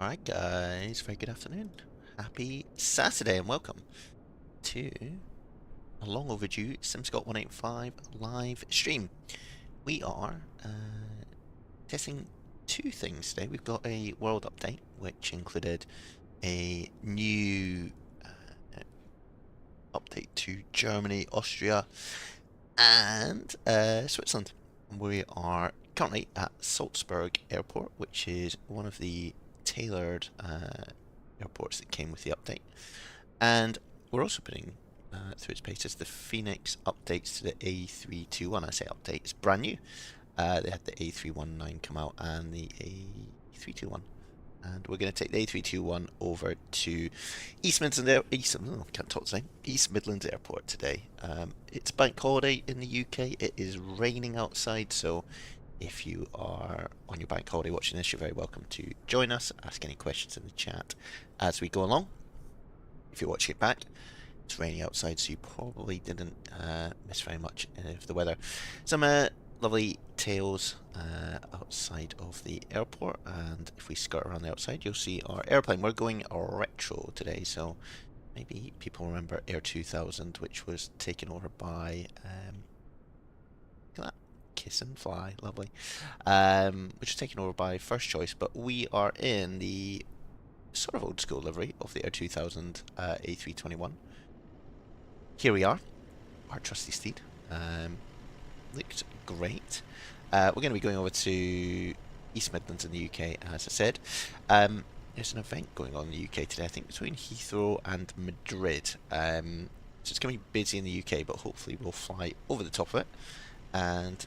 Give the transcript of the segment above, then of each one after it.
Alright guys, very good afternoon. Happy Saturday and welcome to a long overdue SimScott 185 live stream. We are testing two things today. We've got a world update which included a new update to Germany, Austria and Switzerland. We are currently at Salzburg Airport, which is one of the tailored airports that came with the update, and we're also putting through its paces the FENIX updates to the A321. I say update, it's brand new. They had the A319 come out and the A321, and we're going to take the A321 over to East Midlands East Midlands Airport today. It's bank holiday in the UK. It is raining outside, so if you are on your bank holiday watching this, you're very welcome to join us, ask any questions in the chat as we go along. If you're watching it back, it's raining outside, so you probably didn't miss very much of the weather. Some lovely tales outside of the airport, and if we skirt around the outside, you'll see our airplane. We're going retro today, so maybe people remember Air 2000, which was taken over by look at that, Kiss and Fly, lovely, which was taken over by First Choice, but we are in the sort of old school livery of the Air 2000 A321. Here we are, our trusty steed. Looks great. We're going to be going over to East Midlands in the UK, as I said. There's an event going on in the UK today, I think between Heathrow and Madrid. So it's going to be busy in the UK, but hopefully we'll fly over the top of it and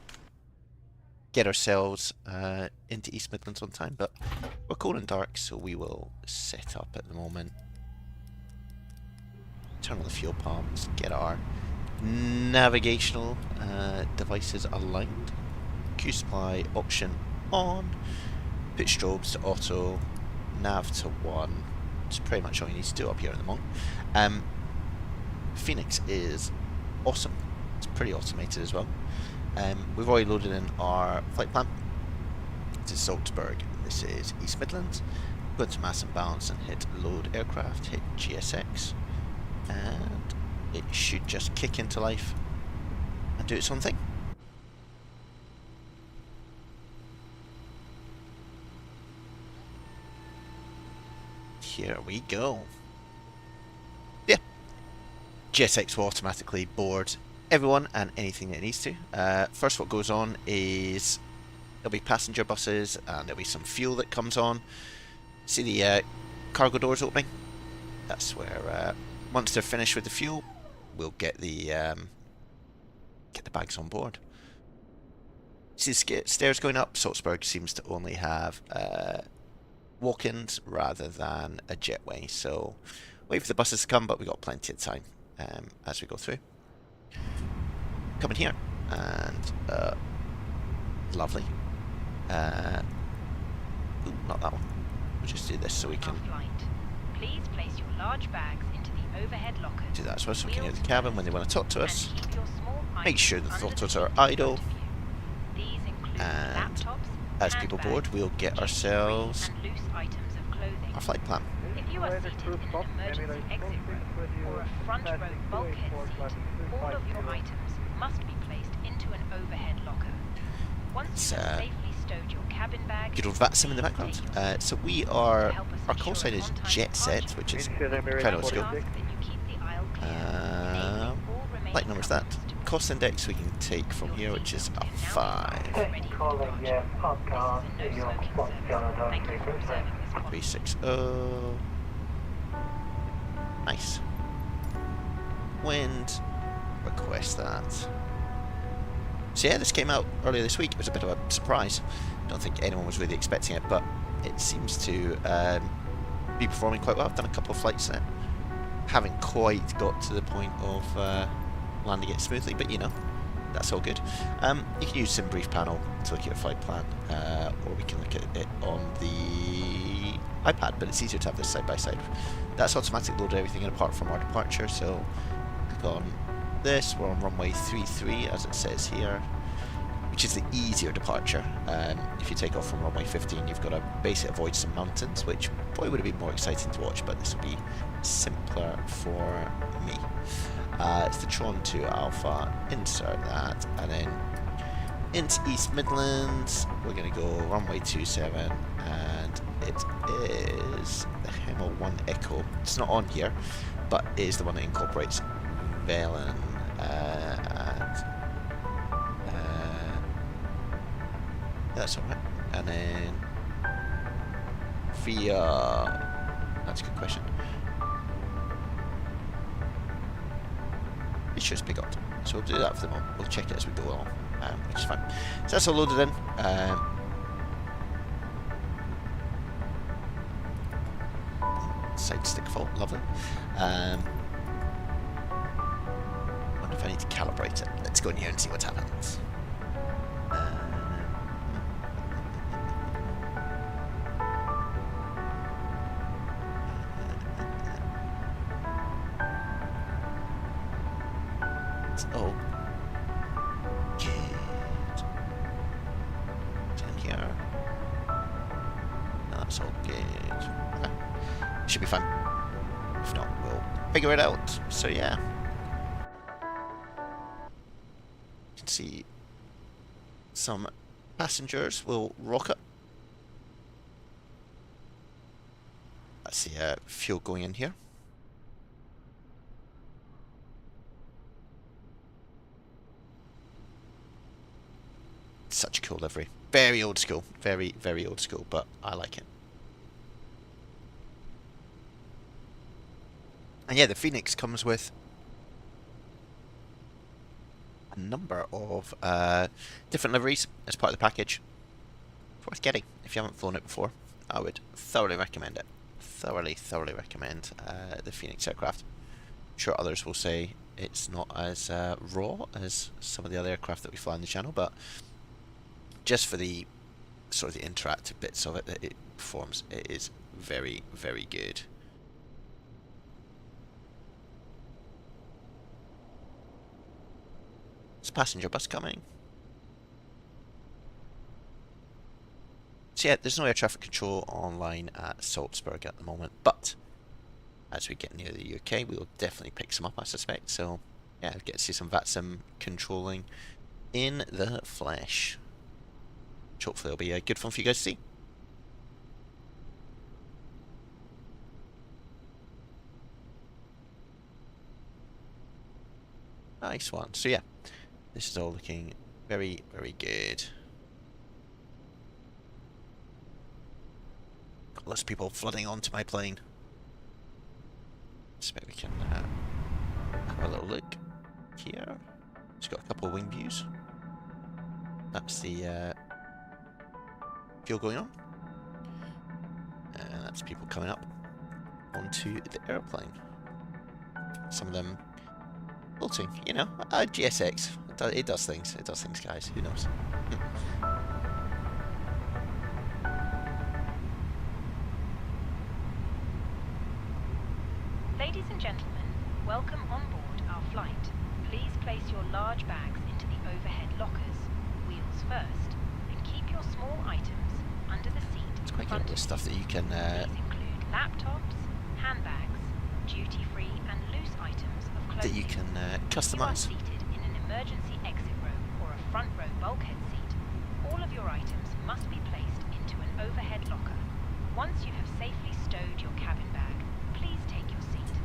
get ourselves into East Midlands on time. But we're cold and dark, so we will set up at the moment. Turn on the fuel pumps, get our navigational devices aligned. Q supply option on. Put strobes to auto. Nav to 1. It's pretty much all you need to do up here in the monk. FENIX is awesome. It's pretty automated as well. We've already loaded in our flight plan. This is Salzburg. This is East Midlands. Go into mass and balance and hit load aircraft. Hit GSX. And it should just kick into life and do its own thing. Here we go. Yeah. GSX will automatically board everyone and anything that it needs to. First, what goes on is there'll be passenger buses and there'll be some fuel that comes on. See the cargo doors opening? That's where once they're finished with the fuel, we'll get the bags on board. See the stairs going up? Salzburg seems to only have walk-ins rather than a jetway, so wait for the buses to come, but we've got plenty of time as we go through. Come in here, and lovely. Ooh, not that one. We'll just do this so we can please place your large bags into the overhead lockers. Do that as well, so we can hear the cabin when they want to talk to us. Make sure the throttles are idle, and as people board, we'll get ourselves our flight plan. If you are seated in an emergency exit row or a front row bulkhead seat, all of your items must be placed into an overhead locker. Once you have safely stowed your cabin bag, good old VATSIM in the background. So we are, our call sign is Jet Set, which is kind of school. Flight number is that. Cost index we can take from here, which is a 5. 360. Nice. Wind. Request that. So yeah, this came out earlier this week. It was a bit of a surprise. Don't think anyone was really expecting it, but it seems to be performing quite well. I've done a couple of flights in it. Haven't quite got to the point of landing it smoothly, but you know, that's all good. You can use Sim Brief Panel to look at your flight plan, or we can look at it on the iPad, but it's easier to have this side by side. That's automatic loaded everything in apart from our departure, so click on this. We're on runway 33 as it says here. which is the easier departure. If you take off from runway 15, you've got to basically avoid some mountains, which probably would have been more exciting to watch, but this will be simpler for me. It's the Tron 2 Alpha, insert that, and then into East Midlands. We're going to go runway 27, and it is the Hemel 1 Echo. It's not on here, but it is the one that incorporates Velen and that's alright. And then via, that's a good question. It should be got. So we'll do that for the moment. We'll check it as we go along, which is fine. So that's all loaded in. Side stick fault, lovely. Wonder if I need to calibrate it. Let's go in here and see what happens. Oh, good. In here. That's all good. Okay. Should be fine. If not, we'll figure it out. So yeah, you can see some passengers will rock up. That's the fuel going in here. Such a cool livery. Very old school. Very, very old school, but I like it. And yeah, the Fenix comes with a number of different liveries as part of the package. It's worth getting. If you haven't flown it before, I would thoroughly recommend it. Thoroughly recommend the Fenix aircraft. I'm sure others will say it's not as raw as some of the other aircraft that we fly on the channel, but just for the sort of the interactive bits of it that it performs, it is very, very good. There's a passenger bus coming. So yeah, there's no air traffic control online at Salzburg at the moment, but as we get near the UK, we will definitely pick some up, I suspect. So yeah, get to see some VATSIM controlling in the flesh. Hopefully it'll be good fun for you guys to see. Nice one. So yeah, this is all looking very, very good. Got lots of people flooding onto my plane. Expect we can have a little look here. It's got a couple of wing views. That's the fuel going on, and that's people coming up onto the airplane. Some of them floating, you know. GSX, it does things. It does things, guys. Who knows? Ladies and gentlemen, welcome on board our flight. Please place your large bags into the overhead lockers, wheels first, and keep your small items under the seat. It's quite good with stuff that you can. These include laptops, handbags, duty-free and loose items of clothing. That you can customize. If you are seated in an emergency exit row or a front row bulkhead seat, all of your items must be placed into an overhead locker. Once you have safely stowed your cabin bag, please take your seat.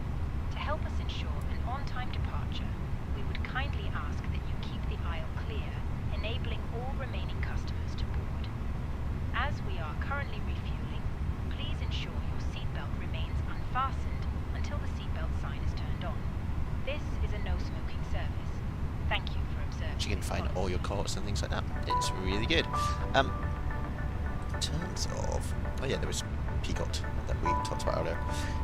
To help us ensure an on-time departure, we would kindly ask that you keep the aisle clear, enabling all remaining customers to board. As we are currently refueling, please ensure your seatbelt remains unfastened until the seatbelt sign is turned on. This is a no-smoking service. Thank you for observing. You can find all your cots and things like that. It's really good. In terms of, oh yeah, there was Peacock that we talked about earlier.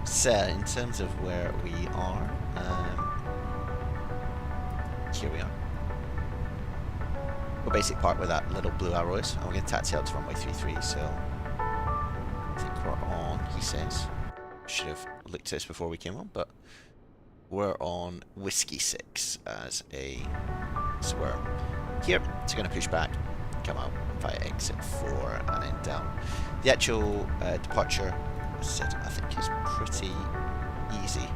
So in terms of where we are, here we are. We're basically part where that little blue arrow is, and we're going to taxi out to runway 33, so I think we're on, he says. Should have looked at this before we came on, but we're on Whiskey 6 as a, so we're here. So going to push back, come out via exit 4 and then down. The actual departure, as I said, I think is pretty easy.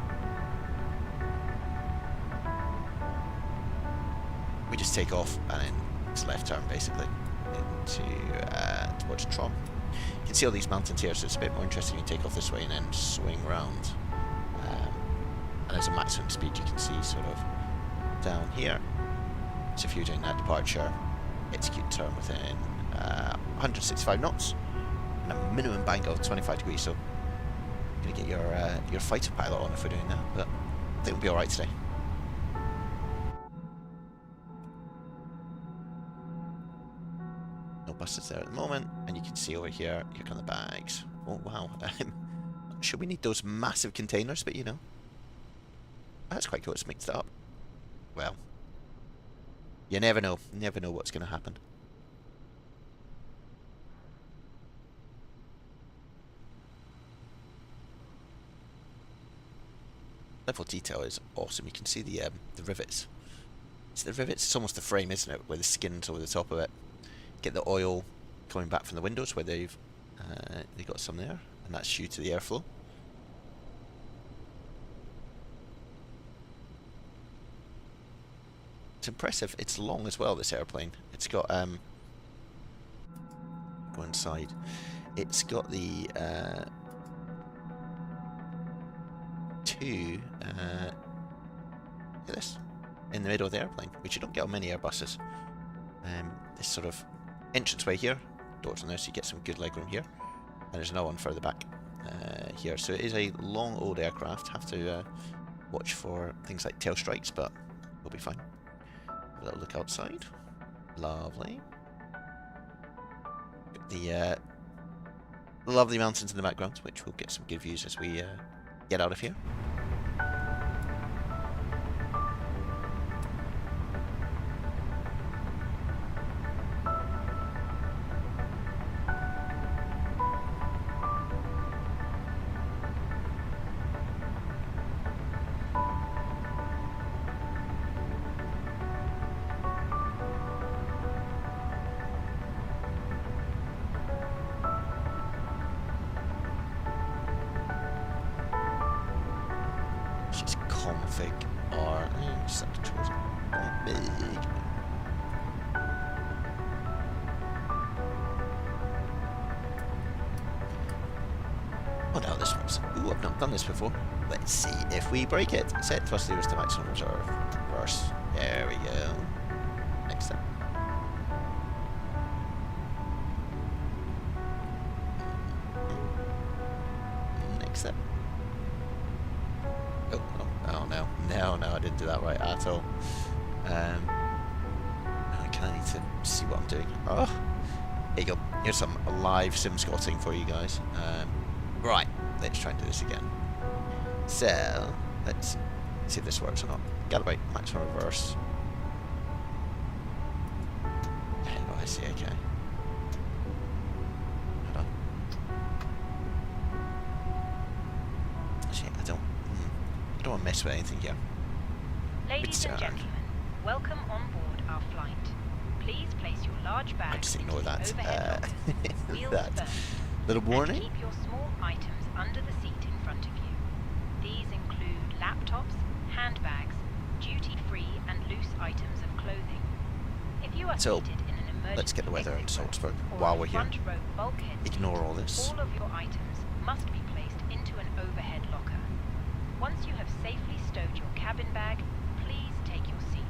We just take off and then it's left turn basically into towards Tron. You can see all these mountains here, so it's a bit more interesting. You take off this way and then swing round. And there's a maximum speed you can see sort of down here. So if you're doing that departure, execute turn within 165 knots and a minimum bank of 25 degrees. So you're gonna get your fighter pilot on if we're doing that, but I think we'll be all right today. No buses there at the moment, and you can see over here. Here come the bags. Oh wow! Not sure we need those massive containers, but you know. That's quite cool, it's mixed it up. Well, you never know. You never know what's going to happen. Level of detail is awesome. You can see the rivets. It's the rivets. It's almost the frame, isn't it? Where the skin's over the top of it. Get the oil coming back from the windows where they got some there, and that's due to the airflow. It's impressive. It's long as well, this airplane. It's got go inside. It's got the two look at this in the middle of the airplane, which you don't get on many Airbuses. This sort of entranceway here, doors on there, so you get some good legroom here, and there's another one further back here. So it is a long old aircraft. Have to watch for things like tail strikes, but we'll be fine. A little look outside. Lovely. Got the lovely mountains in the background, which we'll get some good views as we get out of here. Config R set to choose big. Oh no, this one's. Ooh, I've not done this before. Let's see if we break it. Set thrust levers to maximum reserve. Reverse. There we go. Next step. Next step. No, I didn't do that right at all. I kind of need to see what I'm doing. Oh, here you go. Here's some live sim scotting for you guys. Right, let's try and do this again. So, let's see if this works or not. Calibrate maximum reverse. Oh, I see, okay. Hold on. Actually, I don't want to mess with anything here. Ladies and gentlemen, welcome on board our flight. Please place your large bags just ignore into that. the overhead lockers, wheels that first, little warning. and keep your small items under the seat in front of you. These include laptops, handbags, duty-free and loose items of clothing. If you are seated in an emergency let's get the weather in exit Salzburg or while a we're here. front row bulkhead Ignore seat, all this. all of your items must be placed into an overhead locker. Once you have safely stowed your cabin bag, please take your seat.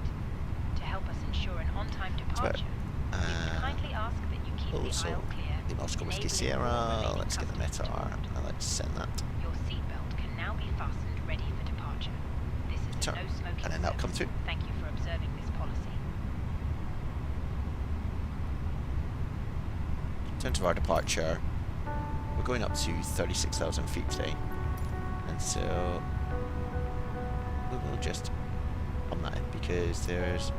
To help us ensure an on-time departure, we kindly ask that you keep the aisle clear. The Moscow Whiskey Sierra, let's get the Metar, and let's send that. Your seatbelt can now be fastened ready for departure. This is Turn. a no smoking And then that'll come service. through. Thank you for observing this policy. In terms of our departure, we're going up to 36,000 feet today. And so we will just pump that in because there's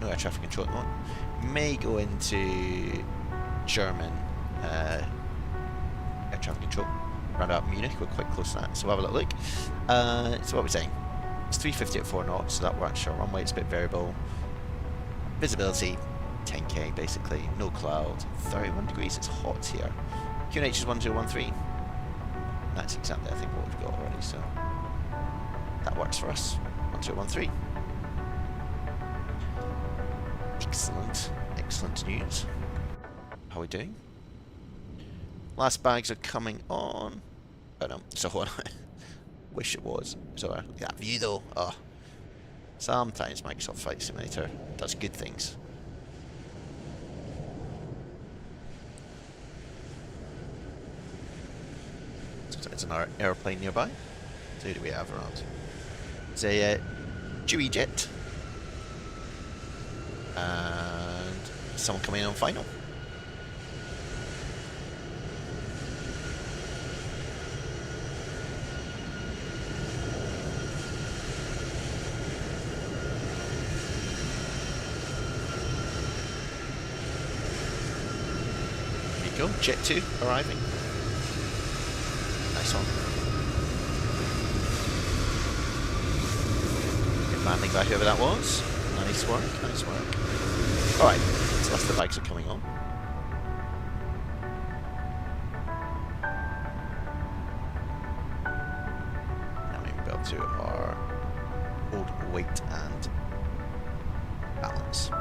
no air traffic control at the moment. May go into German air traffic control around about Munich. We're quite close to that, so we'll have a little look. So what we're saying, it's 350 at 4 knots, so that works. Our runway, it's a bit variable. Visibility 10k basically, no cloud, 31 degrees, it's hot here. QNH is 1013. That's exactly I think what we've got already, so that works for us. 1013. Excellent, excellent news. How are we doing? Last bags are coming on. Oh no, so what? Wish it was. So that view though. Oh, sometimes Microsoft Flight Simulator does good things. So it's another airplane nearby. So who do we have around? It's a Dewey jet. And someone coming in on final. There you go, Jet 2 arriving. Nice one. Good landing by whoever that was. Nice work, nice work. Alright, so that's the bags are coming on. Now we go to our old weight and balance.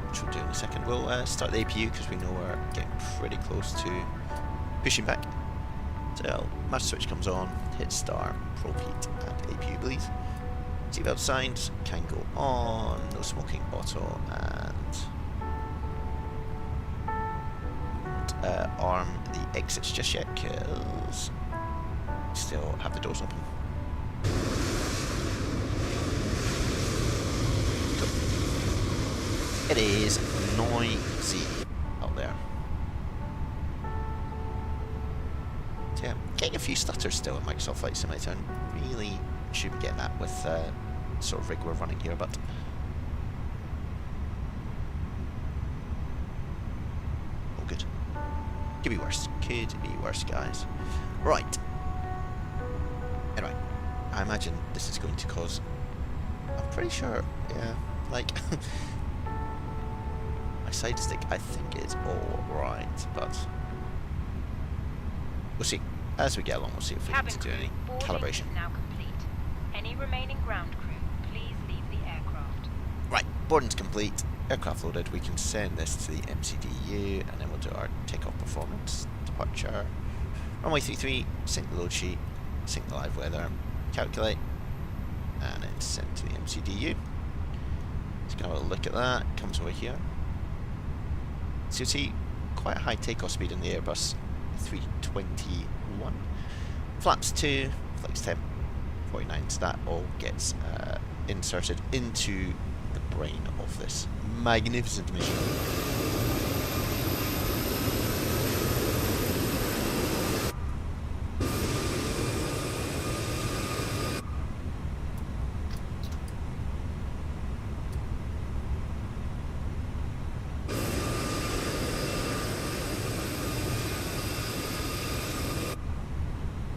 Which we'll do in a second. We'll start the APU because we know we're getting pretty close to pushing back. So, master switch comes on, hit start, probe heat, and APU bleed. Seatbelt signs can go on, no smoking auto, and arm the exits just yet because still have the doors open. Cool. It is noisy out there. So yeah, getting a few stutters still in Microsoft Flight Simulator, and really should be getting that with sort of rig we're running here, but all good. Could be worse. Could be worse, guys. Right. Anyway, I imagine this is going to cause. I'm pretty sure, yeah, like my side stick. I think is all right, but we'll see as we get along. We'll see if we need to do any calibration. Now complete. Any remaining ground crew, please leave the aircraft. Right, boarding's complete. Aircraft loaded. We can send this to the MCDU, and then we'll do our takeoff performance, departure, runway 33, sync the load sheet, sync the live weather, calculate, and then send to the MCDU. Just gonna have a look at that. Comes over here. So you see quite a high takeoff speed in the Airbus 321. Flaps 2, flex temp 49, so that all gets inserted into the brain of this magnificent machine.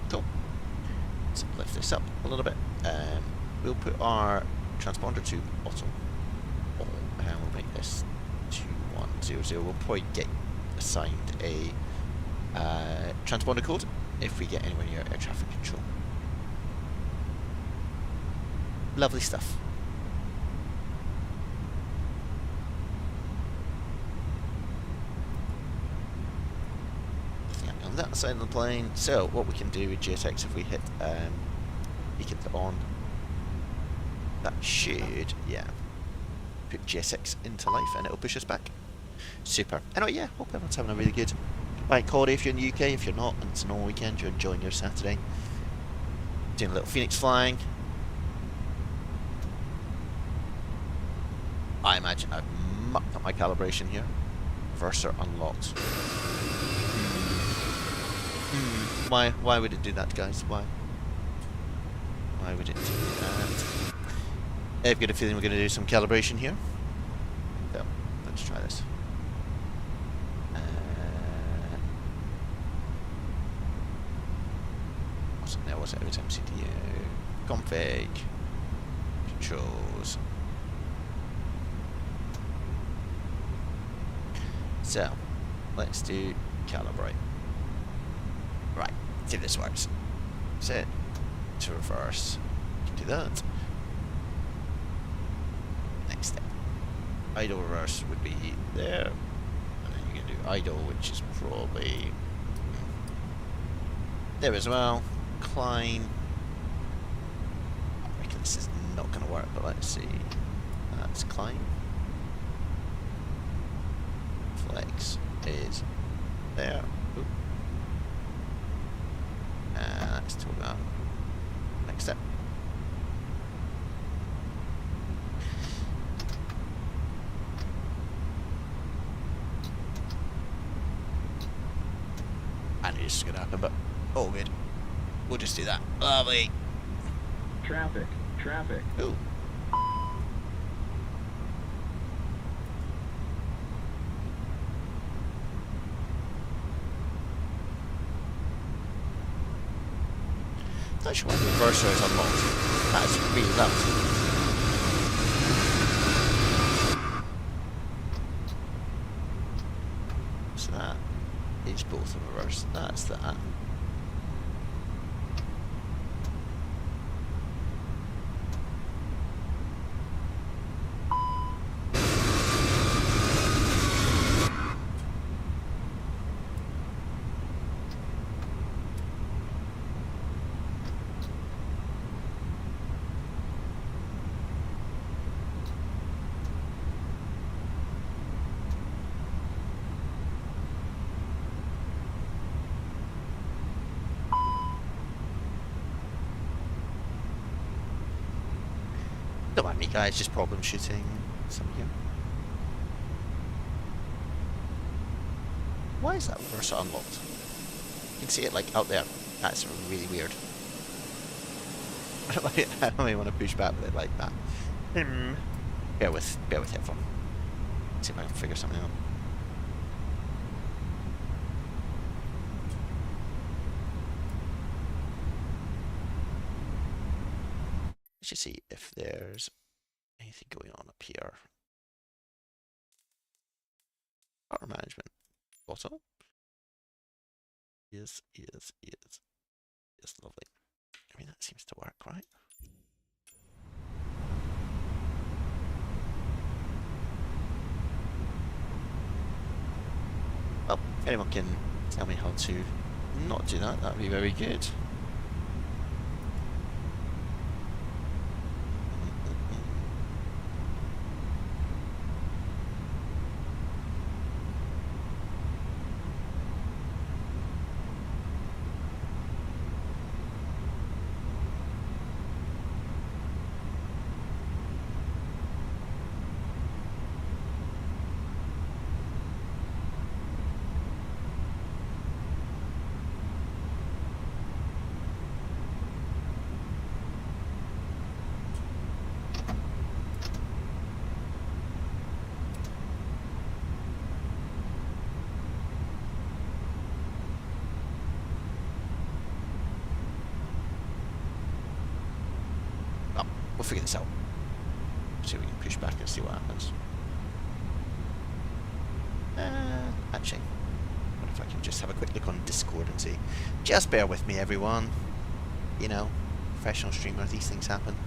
Cool. Let's lift this up a little bit. We'll put our transponder to auto, and we'll make this 2100. We'll probably get assigned a transponder code if we get anywhere near air traffic control. Lovely stuff. On that side of the plane. So what we can do with GSX, if we hit beacon on, that should, yeah, put GSX into life and it'll push us back. Super. Anyway, yeah, hope everyone's having a really good bank holiday if you're in the UK. If you're not, and it's a normal weekend, you're enjoying your Saturday. Doing a little Phoenix flying. I imagine I've mucked up my calibration here. Verser unlocked. Why would it do that, guys? Why would it do that? I've got a feeling we're going to do some calibration here. So, let's try this. Wasn't there, was it? It was MCDU. Config. controls. So, let's do calibrate. Right, see if this works. Set to reverse. You can do that. Next step. Idle reverse would be there. And then you can do idle, which is probably there as well. Climb. I reckon this is not going to work, but let's see. That's climb. Flex is there. Oop. And let's talk about next step. I knew this was going to happen, but all good. We'll just do that. Lovely. Traffic. Traffic. Ooh. Not sure why the reverser is unlocked. That's really loud. So that is both in reverse. That's that. Don't mind me, guys, just problem shooting some here. Why is that reverser unlocked? You can see it like out there. That's really weird. I don't really want to push back with it like that. Bear with headphone. See if I can figure something out. Let's just see if there's anything going on up here. Power management bottle. Yes, lovely. I mean, that seems to work, right? Well, if anyone can tell me how to not do that, that would be very good. We'll figure this out. See if we can push back and see what happens. Actually, what if I can just have a quick look on Discord and see? Just bear with me, everyone. You know, professional streamer, these things happen.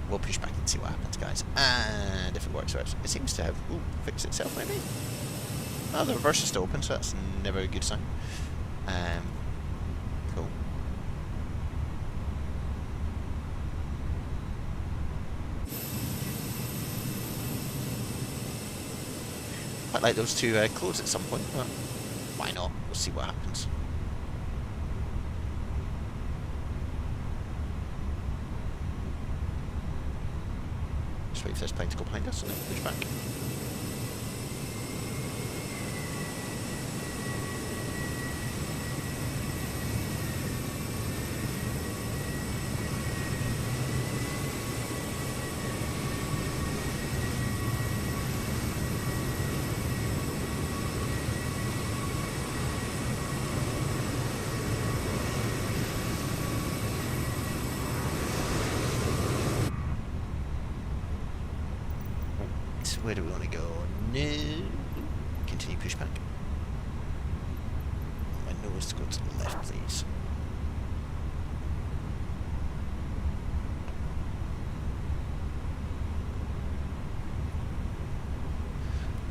We'll push back and see what happens, guys. And if it works, it seems to have fixed itself, maybe. Oh, the reverse is still open, so that's never a good sign. Cool. like those two close at some point, but why not? We'll see what happens. Just wait for this plane to go behind us and then push back. Where do we want to go? No. Continue pushback. My nose to go to the left, please.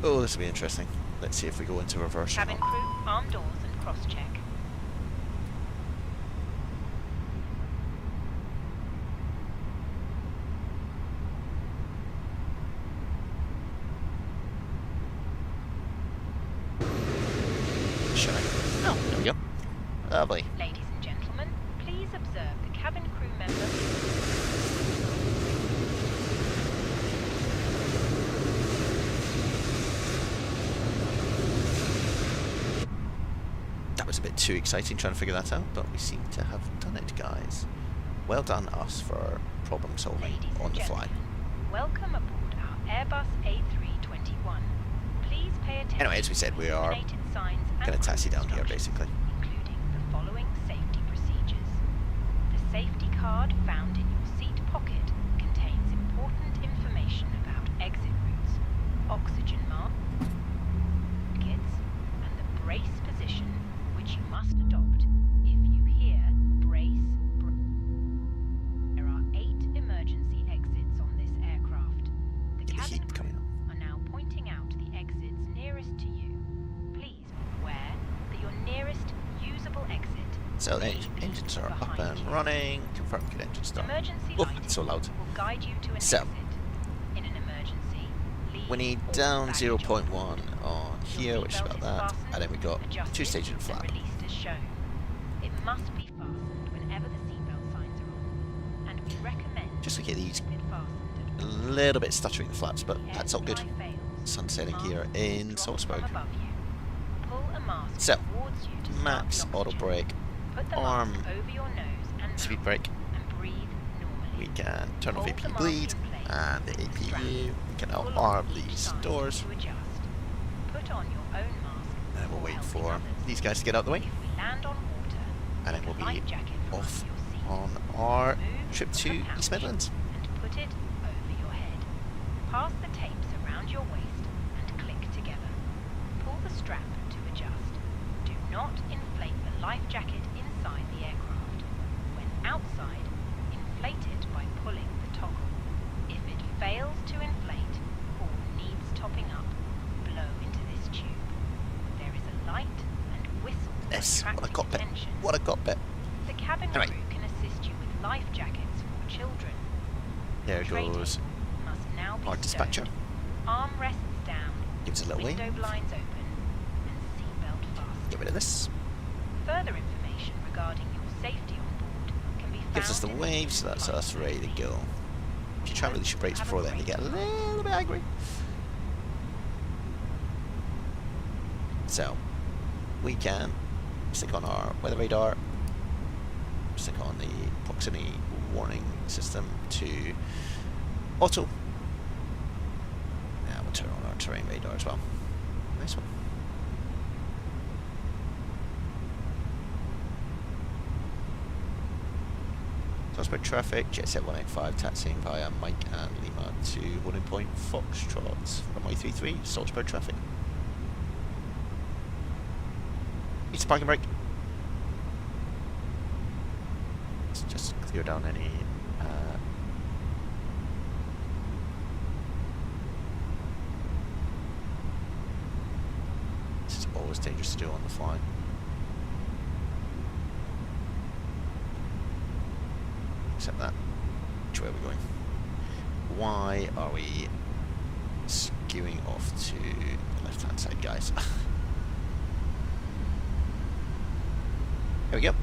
Oh, this will be interesting. Let's see if we go into reverse. Cabin crew, arm doors and cross-check. Oh, there we go. Lovely. Ladies and gentlemen, please observe the cabin crew member. That was a bit too exciting trying to figure that out, but we seem to have done it, guys. Well done us for problem solving Ladies on and the fly. gentlemen, welcome aboard our Airbus A321. Please pay attention. Anyway, as we said, we are illuminated signs and going to taxi crew down here, instructions, basically. including the following safety procedures. The safety card found in your seat pocket contains important information about exit routes, oxygen markets, and the brace position, which you must adopt if you hear brace. There are 8 emergency exits on this aircraft. The Get the cabin heat coming up. are now pointing out the exits nearest to you. Please be aware that your nearest usable exit. So the engines are up and running. Confirm good engine start. Emergency Oh, lighting it's so loud. will guide you to an So, exit. In an emergency, leave we need all down baggage 0.1 on. on Your here, which is seatbelt about is that. fastened, And then we've got adjusted, 2-stage and flap. released as shown. It must be fastened whenever the seatbelt signs are on, and we recommend Just look at these keep it fastened a at all. little bit stuttering the flaps, but The that's all good. air supply fails, Sun setting mask here will in drop Salzburg. from above you. Pull a mask So, towards you to start max the auto oxygen. brake, Put the arm, mask over your nose and speed mouth brake. and breathe normally. We can turn off Hold the APU mask bleed in place and the with the strap. APU. We can now Pull arm on each these side doors, to adjust. Put on your own mask and then we'll before wait helping for others. these guys to get out of the way, If we land on water, and then take we'll a be life jacket from off under your seat. on our Remove trip the to pouch East Midlands. and put it over your head. Pass the tapes around your waist and click together. Pull the strap to adjust. Do not inflate the life jacket inside the aircraft. When outside, inflate it by pulling the toggle. If it fails to inflate or needs topping up, blow into this tube. There is a light and whistle to Yes, attract what a cockpit. attention. What a cockpit. The cabin Anyway. crew can assist you with life jackets for children. There Tray goes table must now be our dispatcher. stowed. Armrests down, Gives us a little window wave. blinds open, and seatbelt fastened. Get rid of this. Further information regarding your safety on board can be found Gives us the in wave, so that's us ready to go. If you try and release your brakes before then, they get a little bit angry. So, we can stick on our weather radar, stick on the proximity warning system to auto. Now we'll turn on our terrain radar as well. Nice one. Salzburg traffic, Jet 185 taxiing via Mike and Lima to holding point Foxtrot from Y33, Salzburg traffic. Needs a parking brake. Let's just clear down any this is always dangerous to do on the fly. Except that. Which way are we going? Why are we skewing off to the left-hand side, guys. Here we go.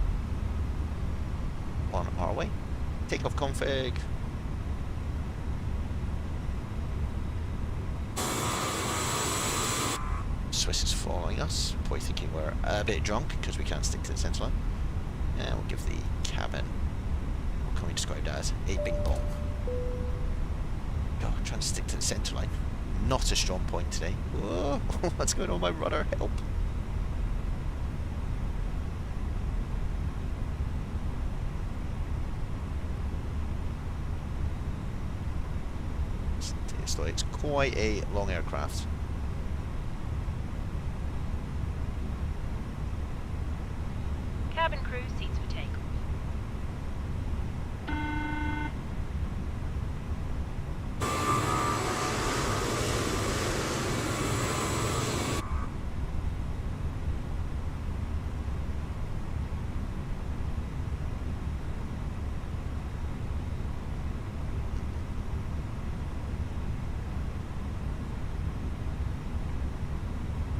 On our way. Takeoff config. Swiss is following us, probably thinking we're a bit drunk because we can't stick to the centre line. And we'll give the cabin, what can we describe that as? A bing bong. God, trying to stick to the centre line. Not a strong point today. Whoa, what's going on with my rudder? Help. It's quite a long aircraft. Cabin crew, seats for takeoff.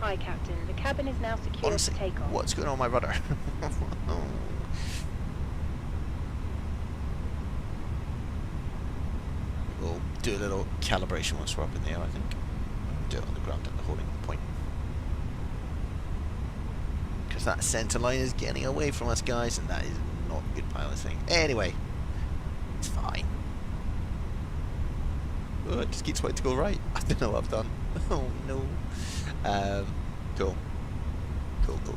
Hi, Captain. The cabin is now secure Honestly, for takeoff. what's going on with my rudder? We'll do a little calibration once we're up in the air, I think. Do it on the ground at the holding point. Because that centre line is getting away from us, guys, and that is not good piloting. Anyway, it's fine. Oh, it just keeps wanting to go right. I don't know what I've done. Oh no. Cool.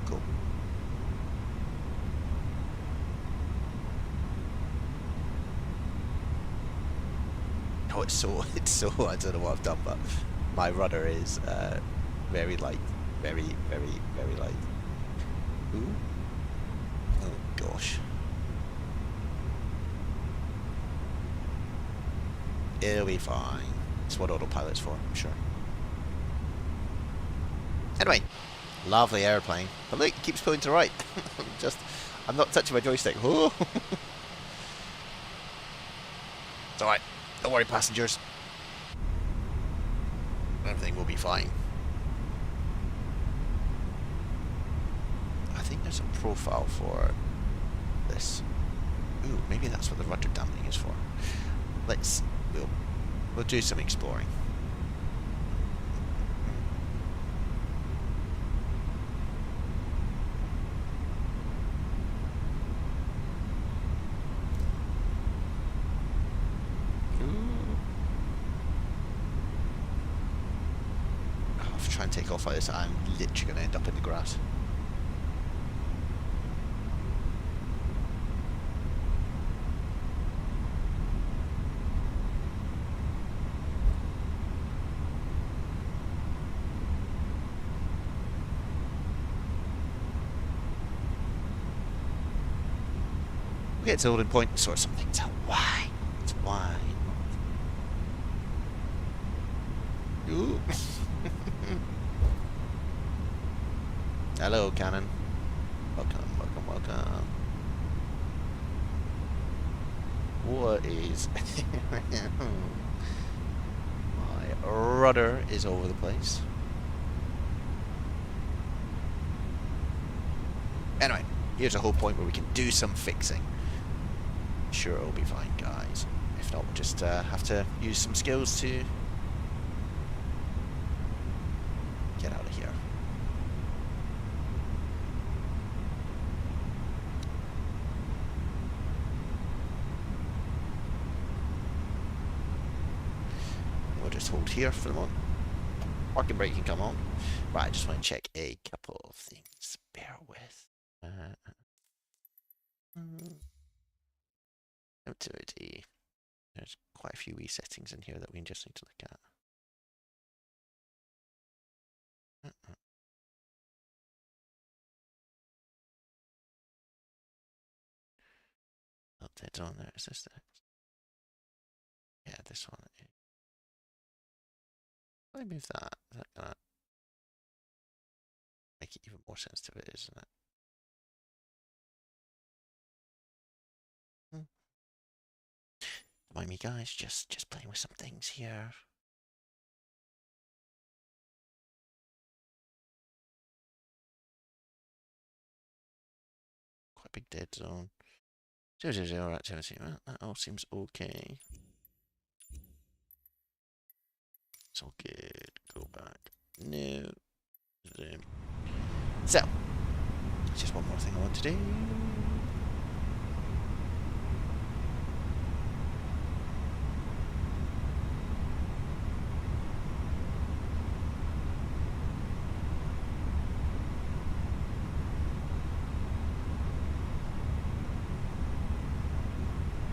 Cool. Oh, it's so, I don't know what I've done, but my rudder is very light. Very light. Ooh. Oh gosh. It'll be fine. It's what autopilot's for, I'm sure. Anyway, lovely airplane. But look, it keeps pulling to the right. I'm not touching my joystick. Oh. It's alright. Don't worry, passengers. Everything will be fine. I think there's a profile for this. Ooh, maybe that's what the rudder damping is for. We'll do some exploring. Try and take off like this, I'm literally going to end up in the grass. We get to the holding point and sort something out. Why? It's why. Ooh. Hello, Cannon. Welcome. What is... My rudder is over the place. Anyway, here's a whole point where we can do some fixing. Sure, it'll be fine, guys. If not, we'll just have to use some skills to get out of here. We'll just hold here for the moment. Parking brake can come on. Right, I just want to check a couple of things. Bear with. Activity. There's quite a few wee settings in here that we just need to look at. Updates on there. Is this it? Yeah, this one. Let me move that. Is that gonna make it even more sensitive? It isn't it? Mind me, guys. Just playing with some things here. big dead zone. 000 activity. Well, that all seems okay. It's all good. Go back. No. Zoom. So, just one more thing I want to do.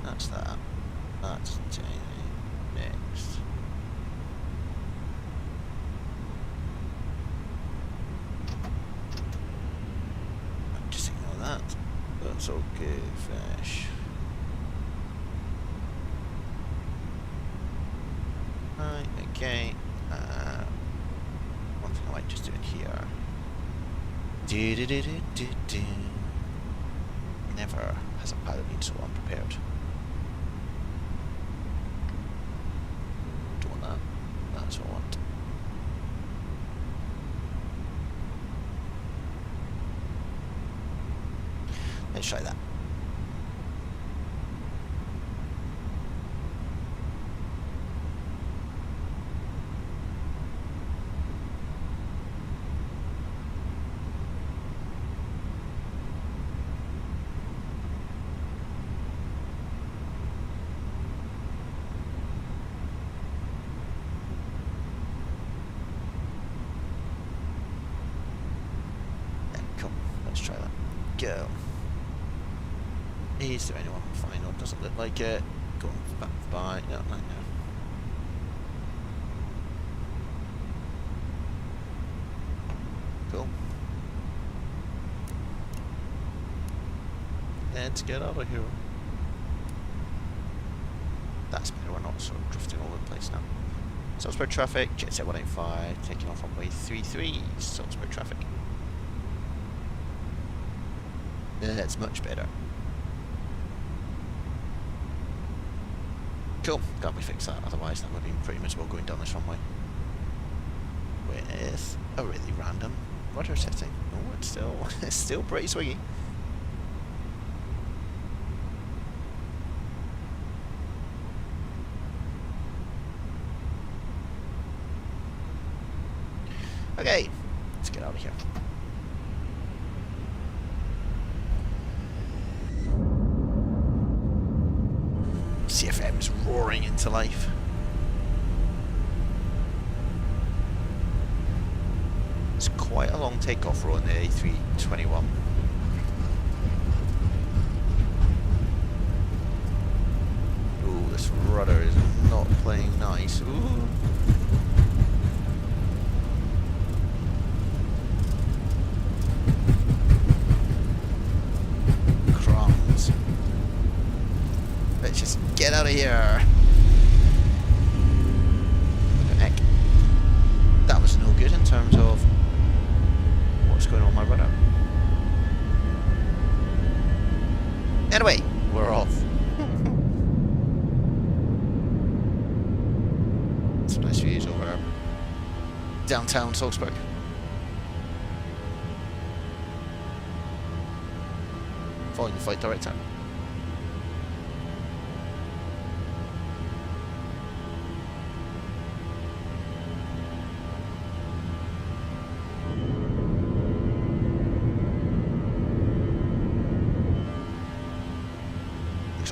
That's that. That's tiny. Next. Just ignore that. That's okay, finish. Right, okay. One thing I might just do in here. Never has a pilot been so unprepared. Don't want that. That's what I want. Let's try that. Cool. Let's try that. Go. Is there anyone final? Doesn't look like it. Going back by. No, no, no. Cool. Let's get out of here. That's better. We're not sort of drifting all over the place now. Salzburg traffic. Jet Set 185. Taking off on way 33. Salzburg traffic. That's much better. Cool, glad we fixed that, otherwise that would have been pretty miserable going down this runway. With a really random rudder setting. Oh, it's still pretty swingy. Okay, let's get out of here. CFM's roaring into life. It's quite a long takeoff row on the A321. Ooh, this rudder is not playing nice. Ooh. Crumbs. Let's just get out of here. What the heck? That was no good in terms of what's going on with my rudder. Anyway, we're off. Some nice views over downtown Salzburg. Following the flight director.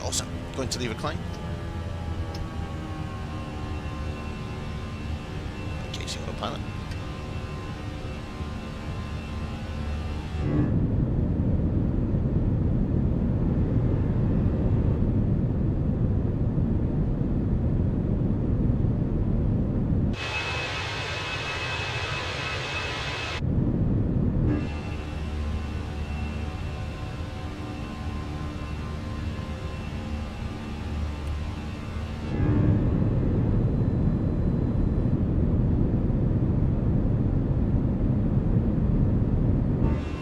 Awesome. Going to leave a climb. Okay, so autopilot.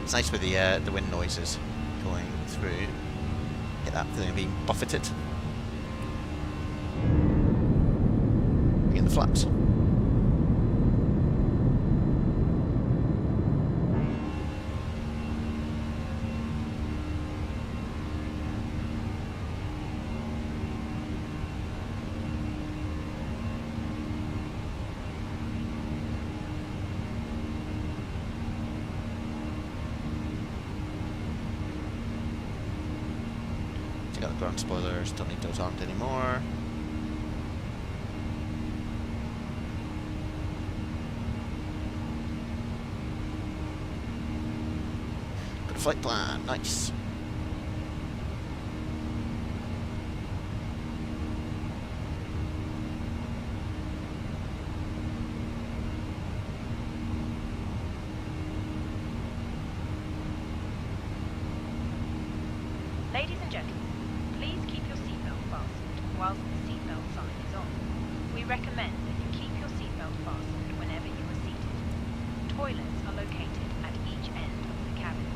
It's nice with the wind noises going through. Get that feeling of being buffeted. Bring in the flaps. ground spoilers, don't need those armed anymore. Good flight plan, nice. Ladies and gentlemen, please keep your seatbelt fastened whilst the seatbelt sign is on. We recommend that you keep your seatbelt fastened whenever you are seated. Toilets are located at each end of the cabin.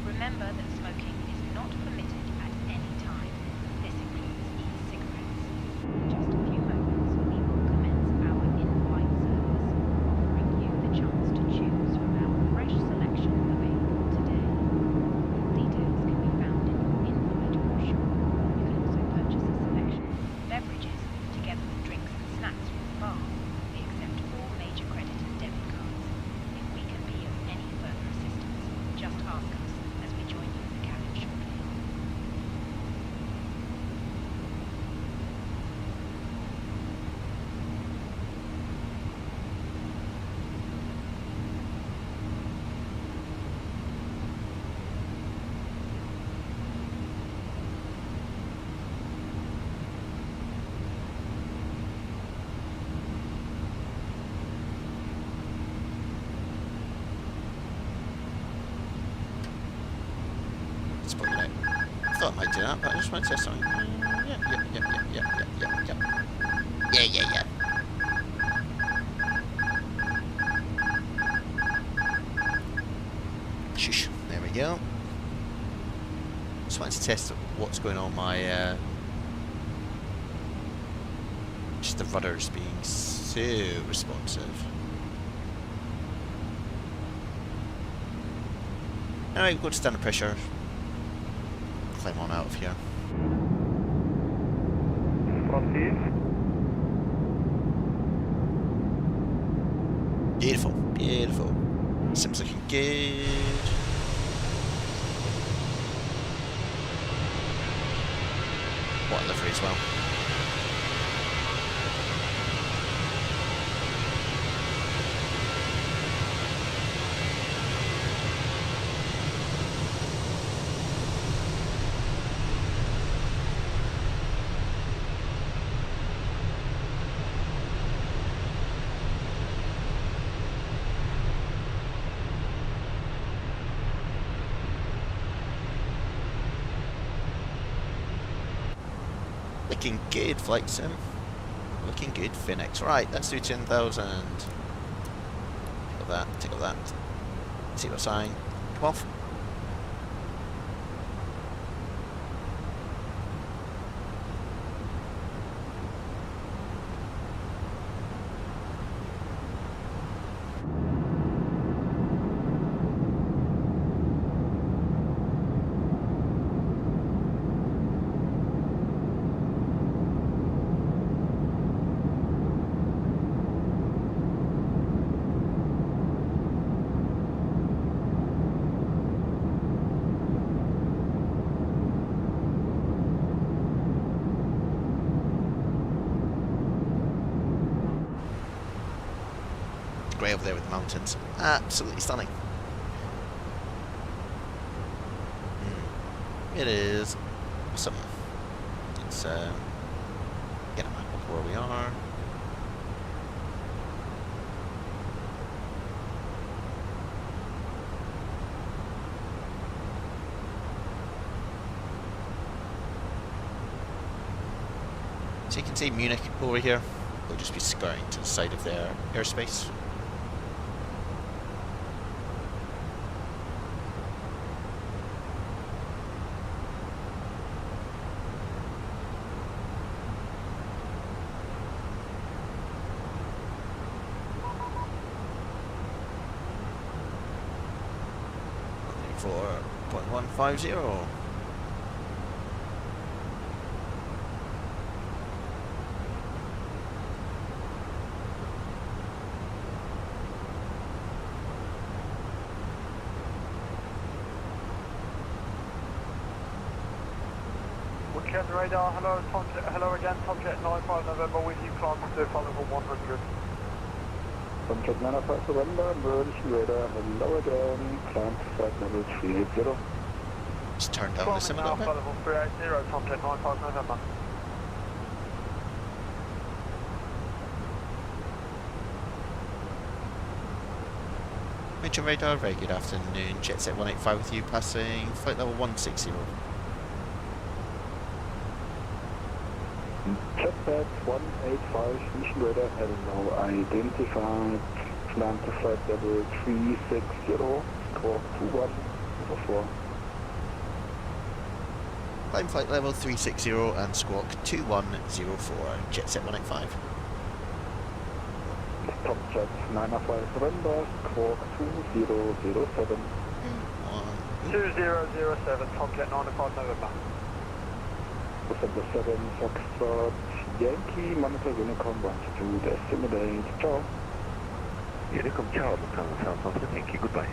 Remember that smoking is not permitted at any time. This includes e-cigarettes. In just a few moments, we will commence our in-flight service, offering you the chance to choose from our fresh selection available today. All details can be found in your in-flight brochure. You can also purchase a selection of beverages together with drinks and snacks from the bar. We accept all major credit and debit cards. If we can be of any further assistance, just ask us as we join you in the cabin shortly. Spoil it. I thought I might do that, but I just wanted to test something. Yeah. Shush. There we go. Just wanted to test what's going on my just the rudders being so responsive. Alright, we'll go to standard pressure. Climb on out of here. Beautiful, beautiful. Sim's looking good. What a livery as well. Looking good, flight sim. Looking good, Fenix. Right, let's do 10,000. Tick up that. See what sign. Come off. Grey over there with the mountains. Absolutely stunning. It is awesome. Let's get a map of where we are. So you can see Munich over here. We'll just be skirting to the side of their airspace. For 0.150. Tomjet radar, hello, Tomjet, hello again, Tomjet 95 November with you, climb to flight level 100. Tomjet 95 November, München radar, hello again, climb to flight level 380. Just turn down the sim a little Flight bit. level 380, Tomjet 95 November. Major radar, very good afternoon. Jetset 185 with you, passing flight level 160. Jetset 185, München radar, hello, identified, climb to flight level 360, squawk 21, over 4. Climb flight level 360 and squawk 2104. Jetset 185. Tomjet 95 November, squawk 2007. 2007, Tomjet 95 November. December 7, Foxtrot, Yankee, monitor Unicom 122, decimate, ciao. Unicom, ciao, Lufthansa, Yankee, goodbye.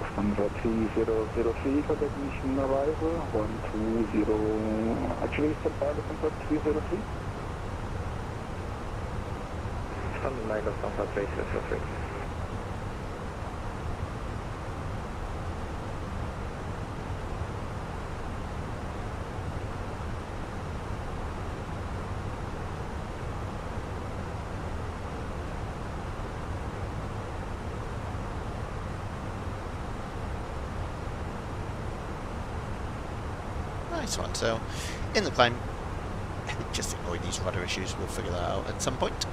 Lufthansa 3003, contact mission arrival, 120, actually, stand by Lufthansa 303. Stand by Lufthansa 303. Nice one. So, in the climb, just ignore these rudder issues, we'll figure that out at some point.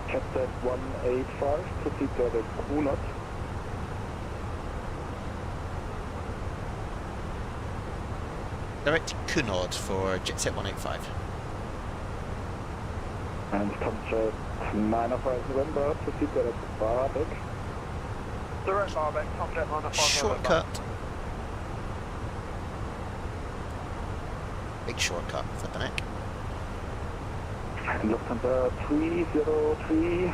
Jetset 185, proceed direct Kunot. Direct Kunod for Jetset 185. And Tomjet 95 November, proceed direct Barbeck. Direct Barbeck, Tomjet 95 November. Shortcut. Big shortcut for the neck. Lufthansa 303,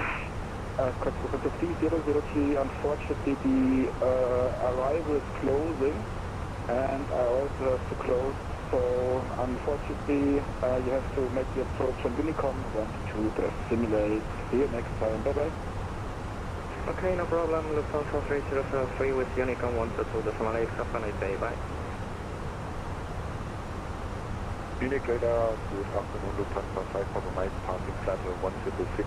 Lufthansa 3003, unfortunately the arrival is closing and I also have to close, so unfortunately you have to make the approach on Unicom 122 to simulate. See you next time, bye bye. Okay, no problem, Lufthansa 3003 with Unicom 122 to simulate, have a nice day, bye. Munich radar, good afternoon, Lufthansa 5 Papa Mike, passing flight level 166.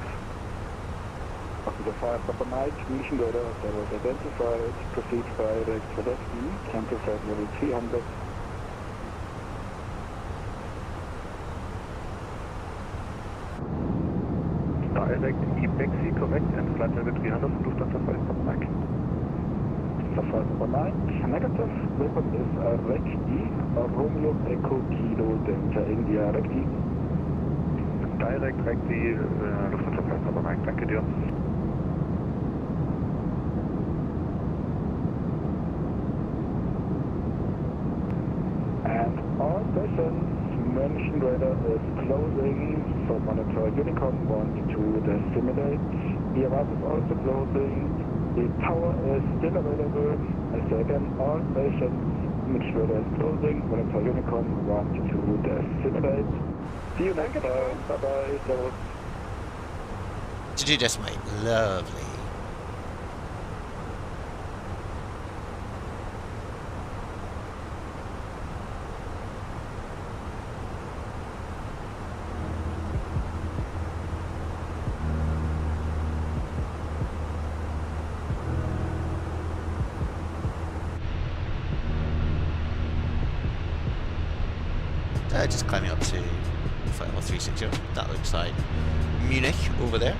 Lufthansa 5 Papa Mike, München radar, that was identified, proceed direct Velocity, cancel flight level 300. Direct E-Taxi, correct, and flight level 300 from Lufthansa 5 Papa Mike. Lufthansa 5 Papa Mike, negative, weapon is Rec E, Romeo Echo Kilo Delta India, Rec E. Direct Rec E, Lufthansa 5 Papa Mike, danke dir. And all stations, München radar is closing, so monitor Unicom 122 decimate. The arrival is also closing. The tower is still available. I say again, all stations, München radar is closing, monitor Unicom 122 decimate. See you next time. Bye bye. Servus. Did you just make lovely? Just climbing up to flight level 360. That looks like Munich over there.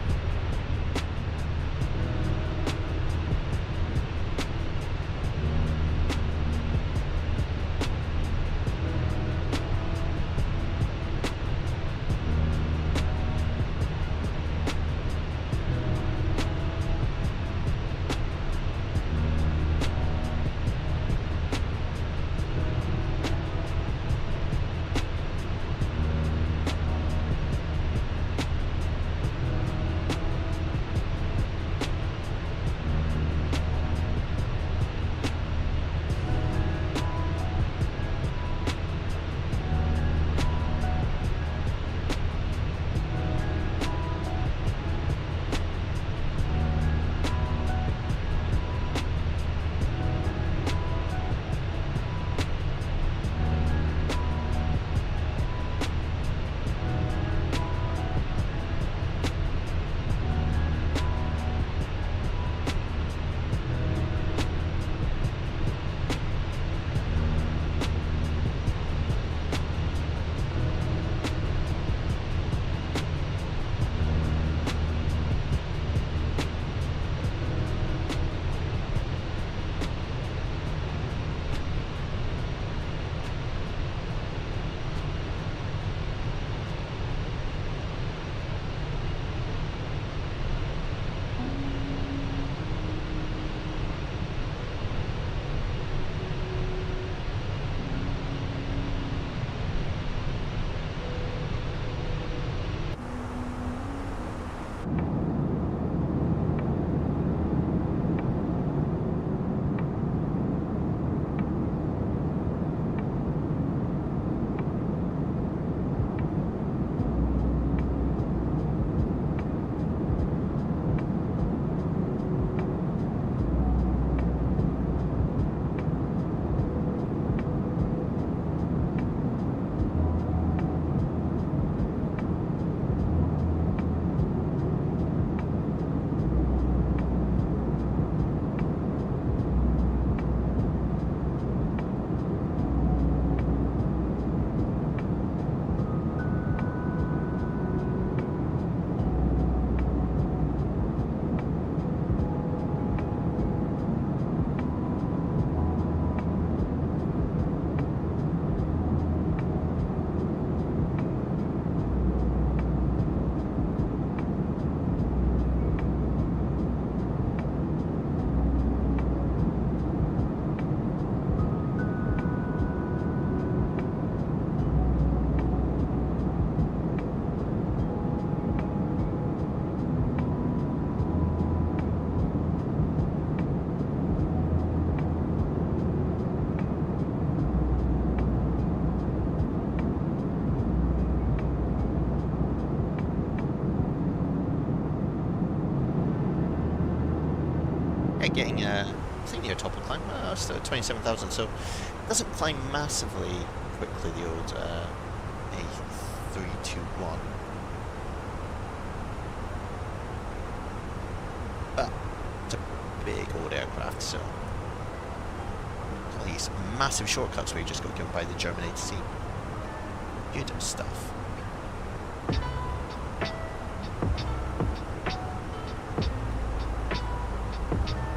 yeah, getting I think near top of climb. It's 27,000, so it doesn't climb massively quickly. The old A321, but it's a big old aircraft, so all these massive shortcuts where you just got to go by the Germinator seat. Good stuff.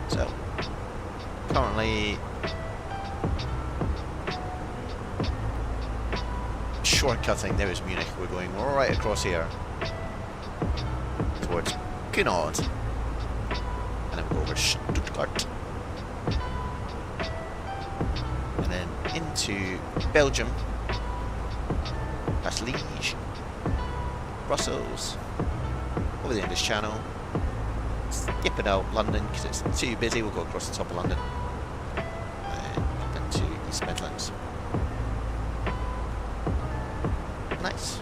So, currently shortcutting. There is Munich. We're going right across here towards Cunard, and then we go over Stuttgart, and then into Belgium, past Liège, Brussels, over the English Channel, skipping out London because it's too busy. We'll go across the top of London and into East Midlands. Nice.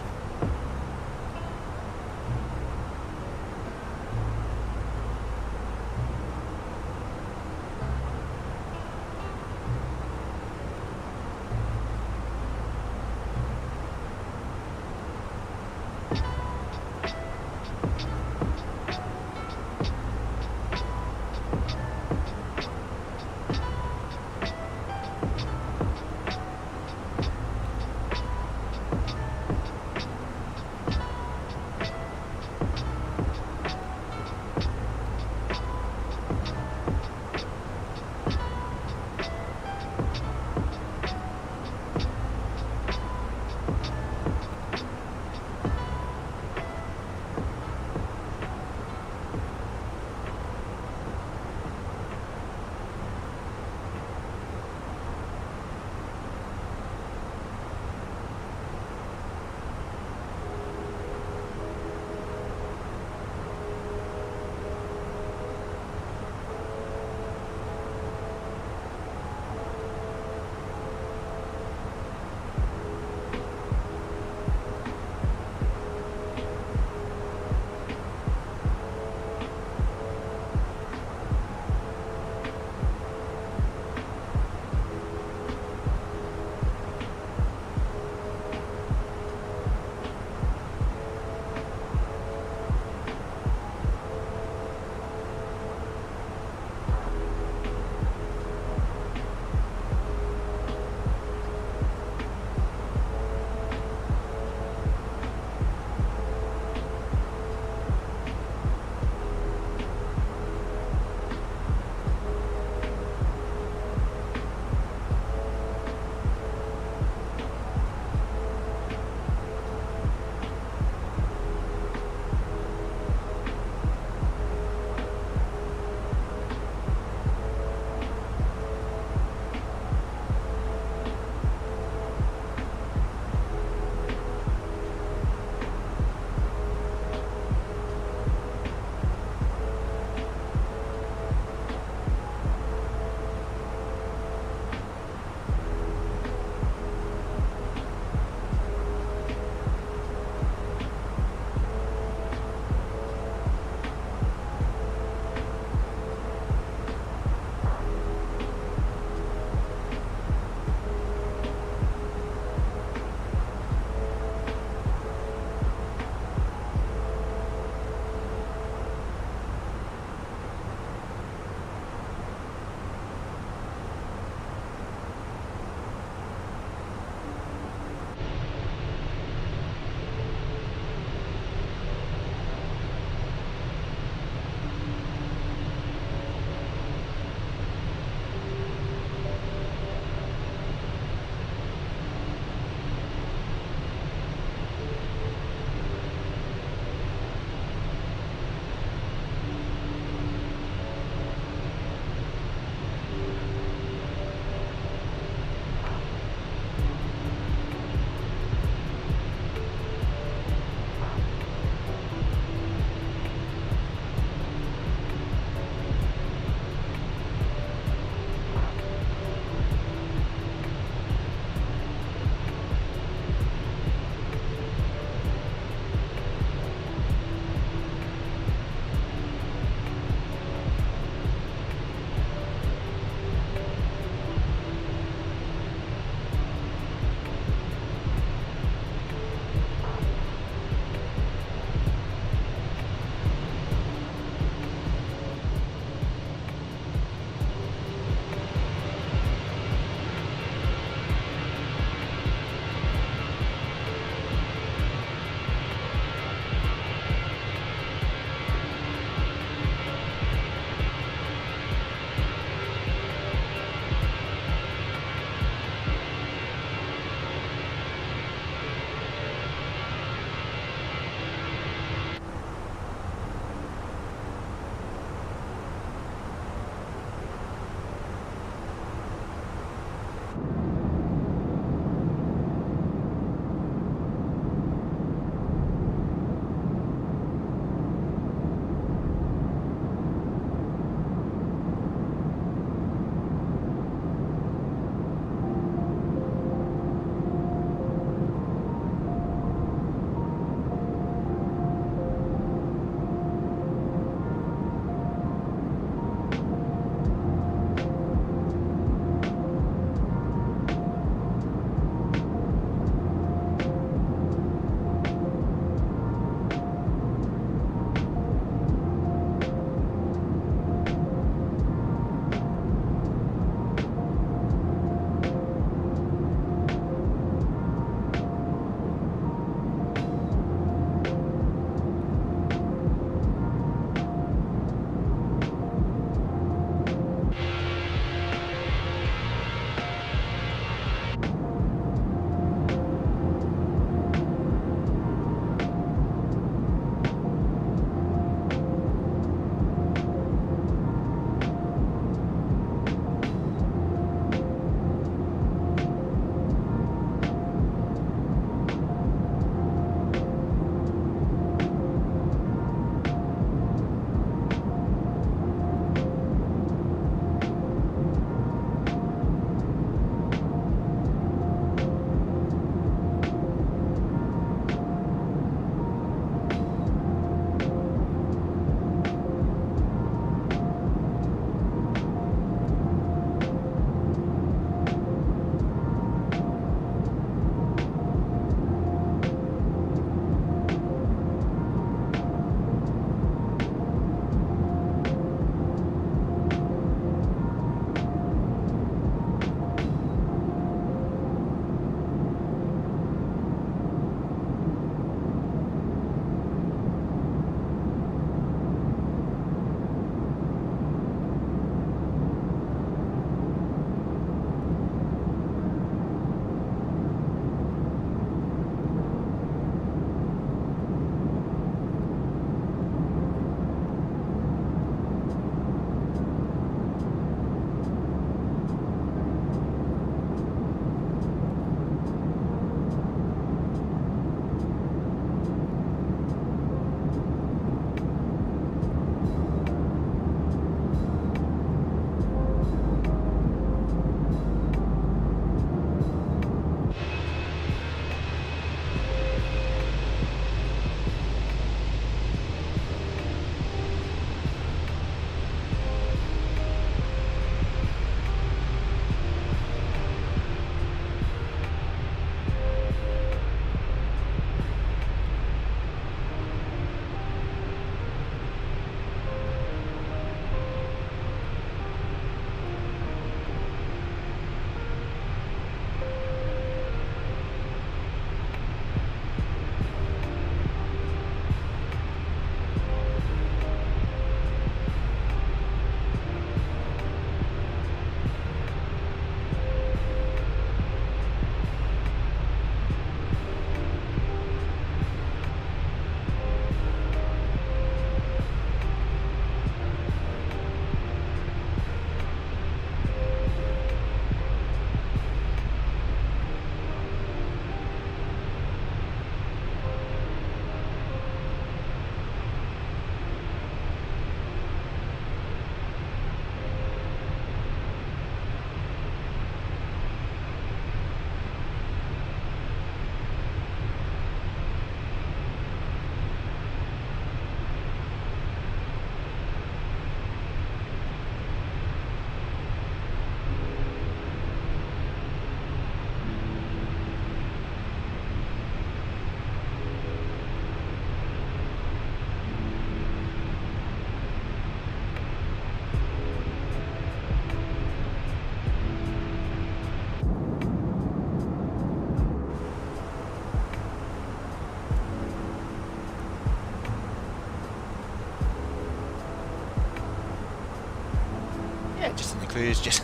yeah, just in the cruise, just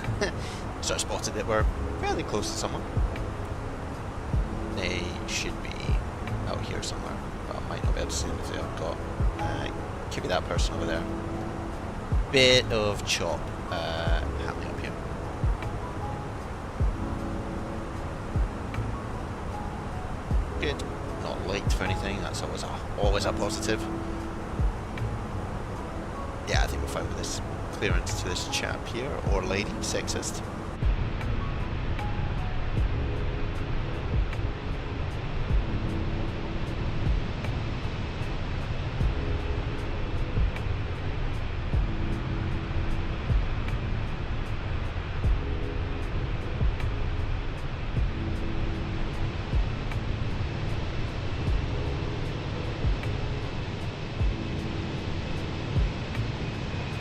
sort of spotted that we're fairly close to someone. They should be out here somewhere, but I might not be able to see them if they've got. Could be that person over there. Bit of chop happening up here. Good. Not late for anything. That's always a positive. Yeah, I think we're fine with this clearance to this chap here, or lady, sexist.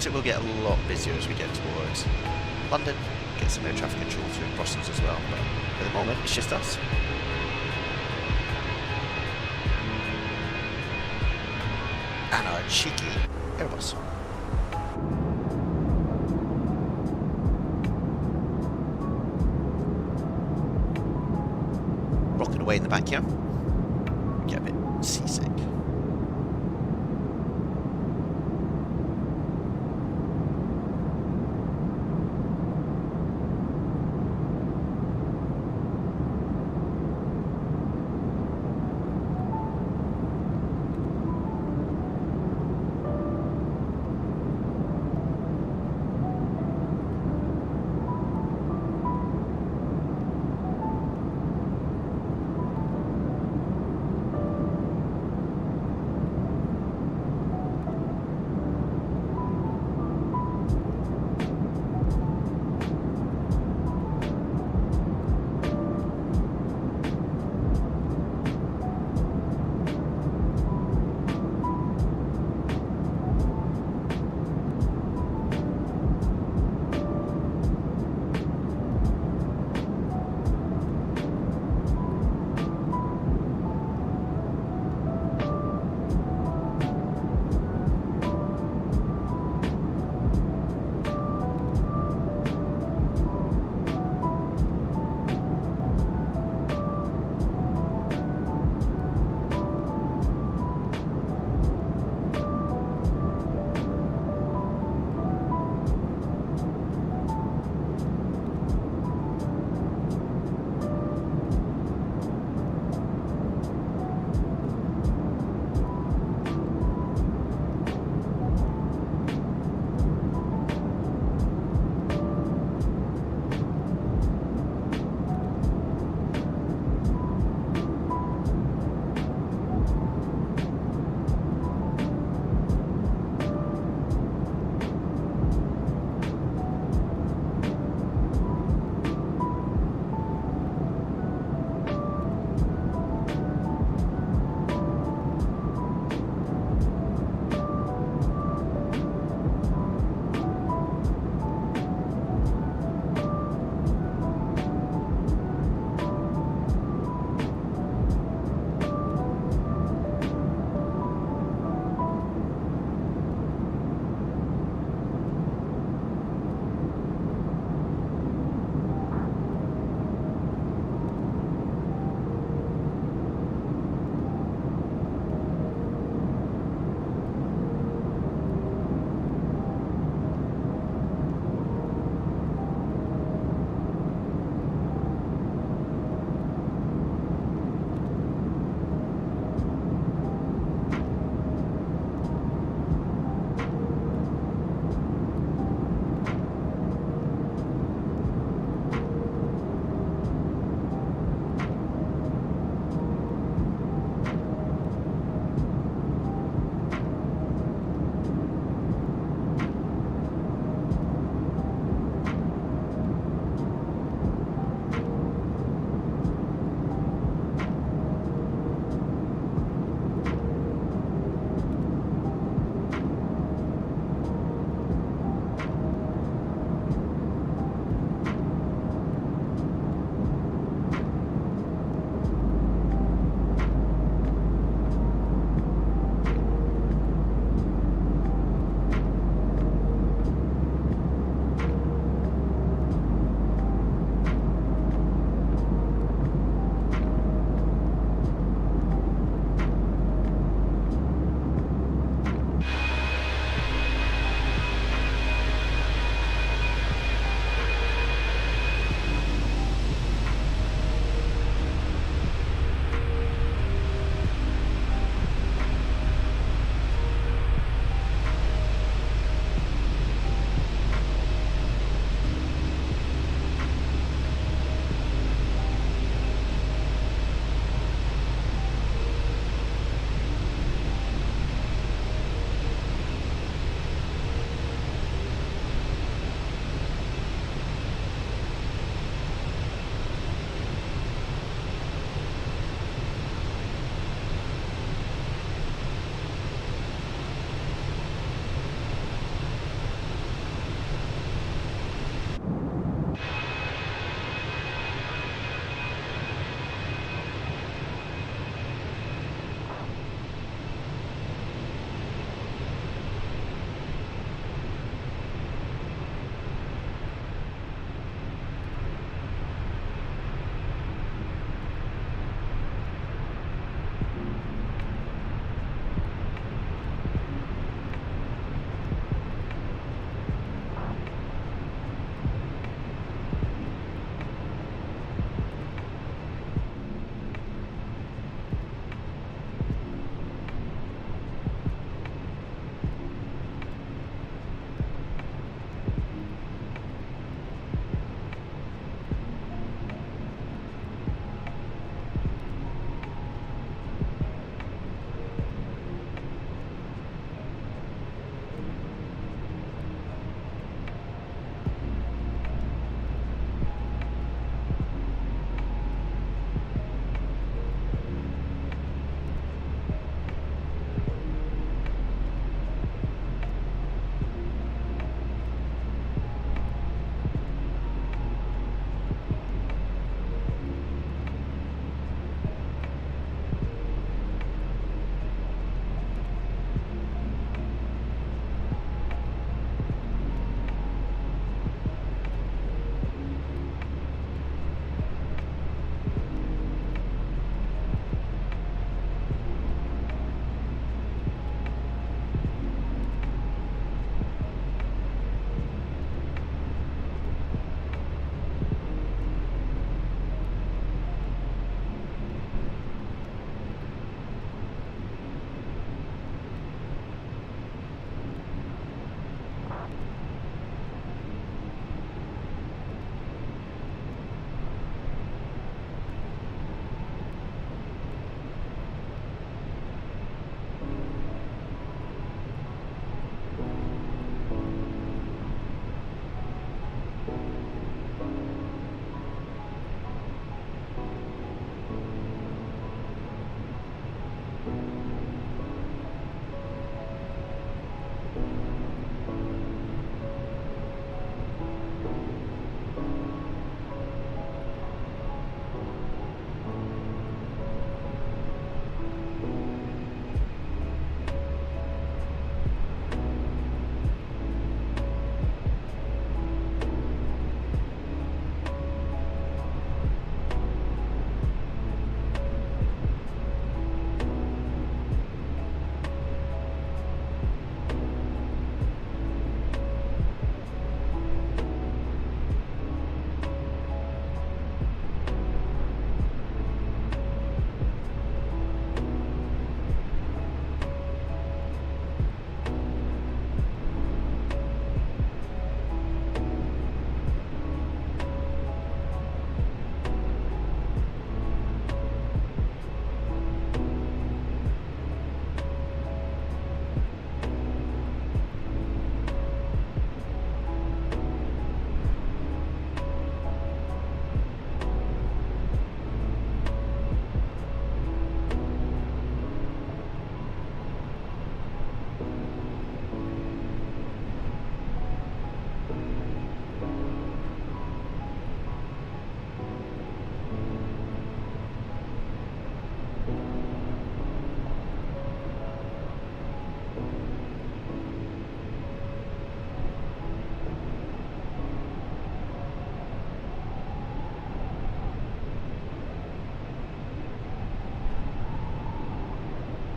It will get a lot busier as we get towards London, get some air traffic control through Brussels as well, but at the moment it's just us. And our cheeky Airbus. Rocking away in the back here. Get a bit seasick.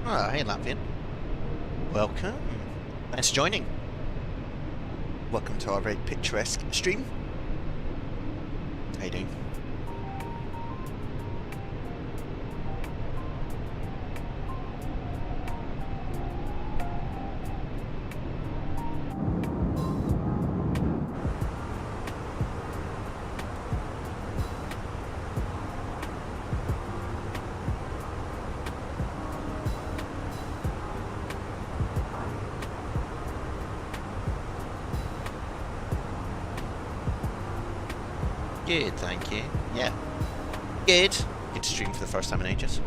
Ah, hey Latvian. Welcome. Thanks for joining. Welcome to our very picturesque stream. How you doing? Good, thank you. Yeah. Good. Good to stream for the first time in ages.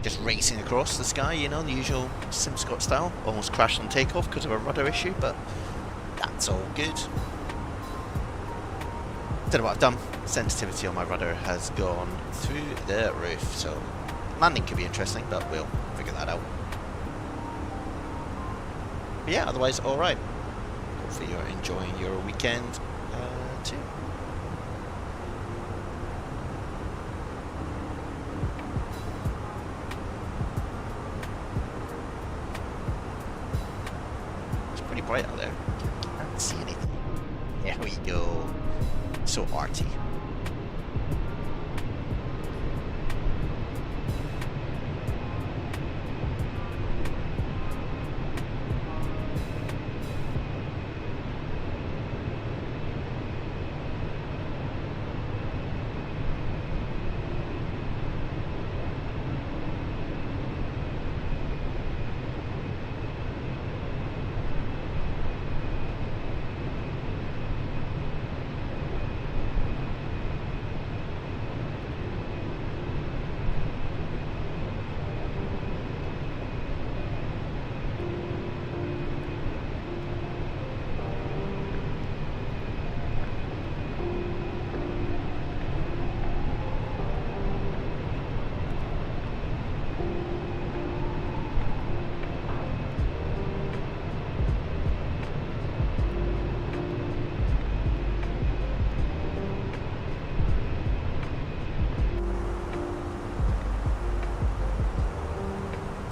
Just racing across the sky, you know, the usual SimScott style. Almost crashed on takeoff because of a rudder issue, but that's all good. Don't know what I've done. Sensitivity on my rudder has gone through the roof, so landing could be interesting, but we'll figure that out. But yeah, otherwise alright. Hopefully you're enjoying your weekend too. Bright out there. Can't see anything. There we go. So arty.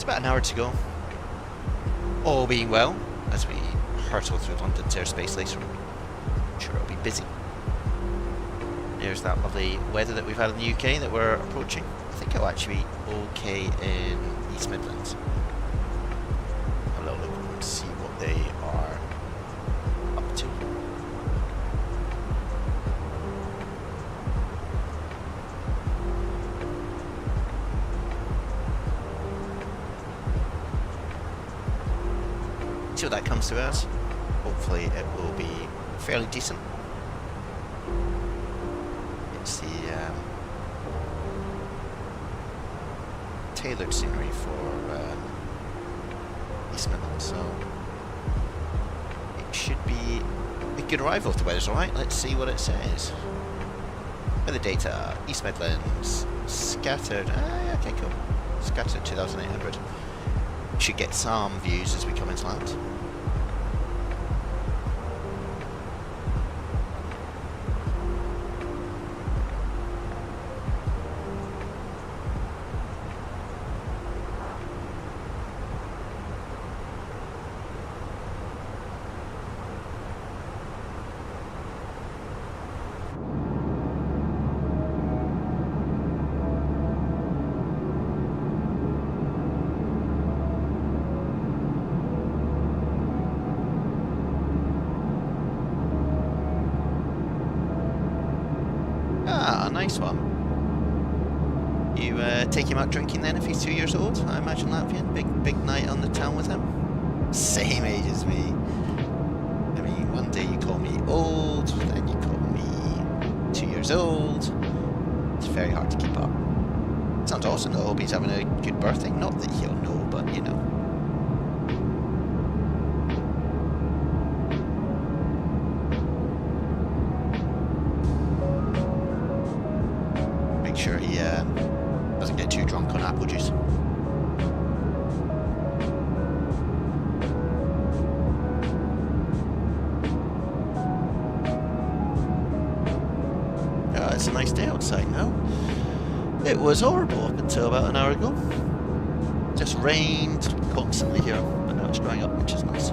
About an hour to go. All being well, as we hurtle through London's airspace later on. I'm sure it'll be busy. There's that lovely weather that we've had in the UK that we're approaching. I think it'll actually be okay in East Midlands. Have a little look and see what they are up to. See what that comes to us. Hopefully it will be fairly decent. It's the tailored scenery for East Midlands, so it should be a good arrival if the weather's alright. Let's see what it says. Weather data, East Midlands, scattered, okay cool, scattered 2,800. Should get some views as we come into land. Nice one. You take him out drinking then if he's 2 years old, I imagine, Latvian? Big night on the town with him? Same age as me. I mean, one day you call me old, then you call me 2 years old. It's very hard to keep up. Sounds awesome though, I hope he's having a good birthday. Not that he'll know, but you know. Sure he doesn't get too drunk on apple juice. It's a nice day outside now. It was horrible up until about an hour ago. Just rained constantly here, but now it's drying up, which is nice.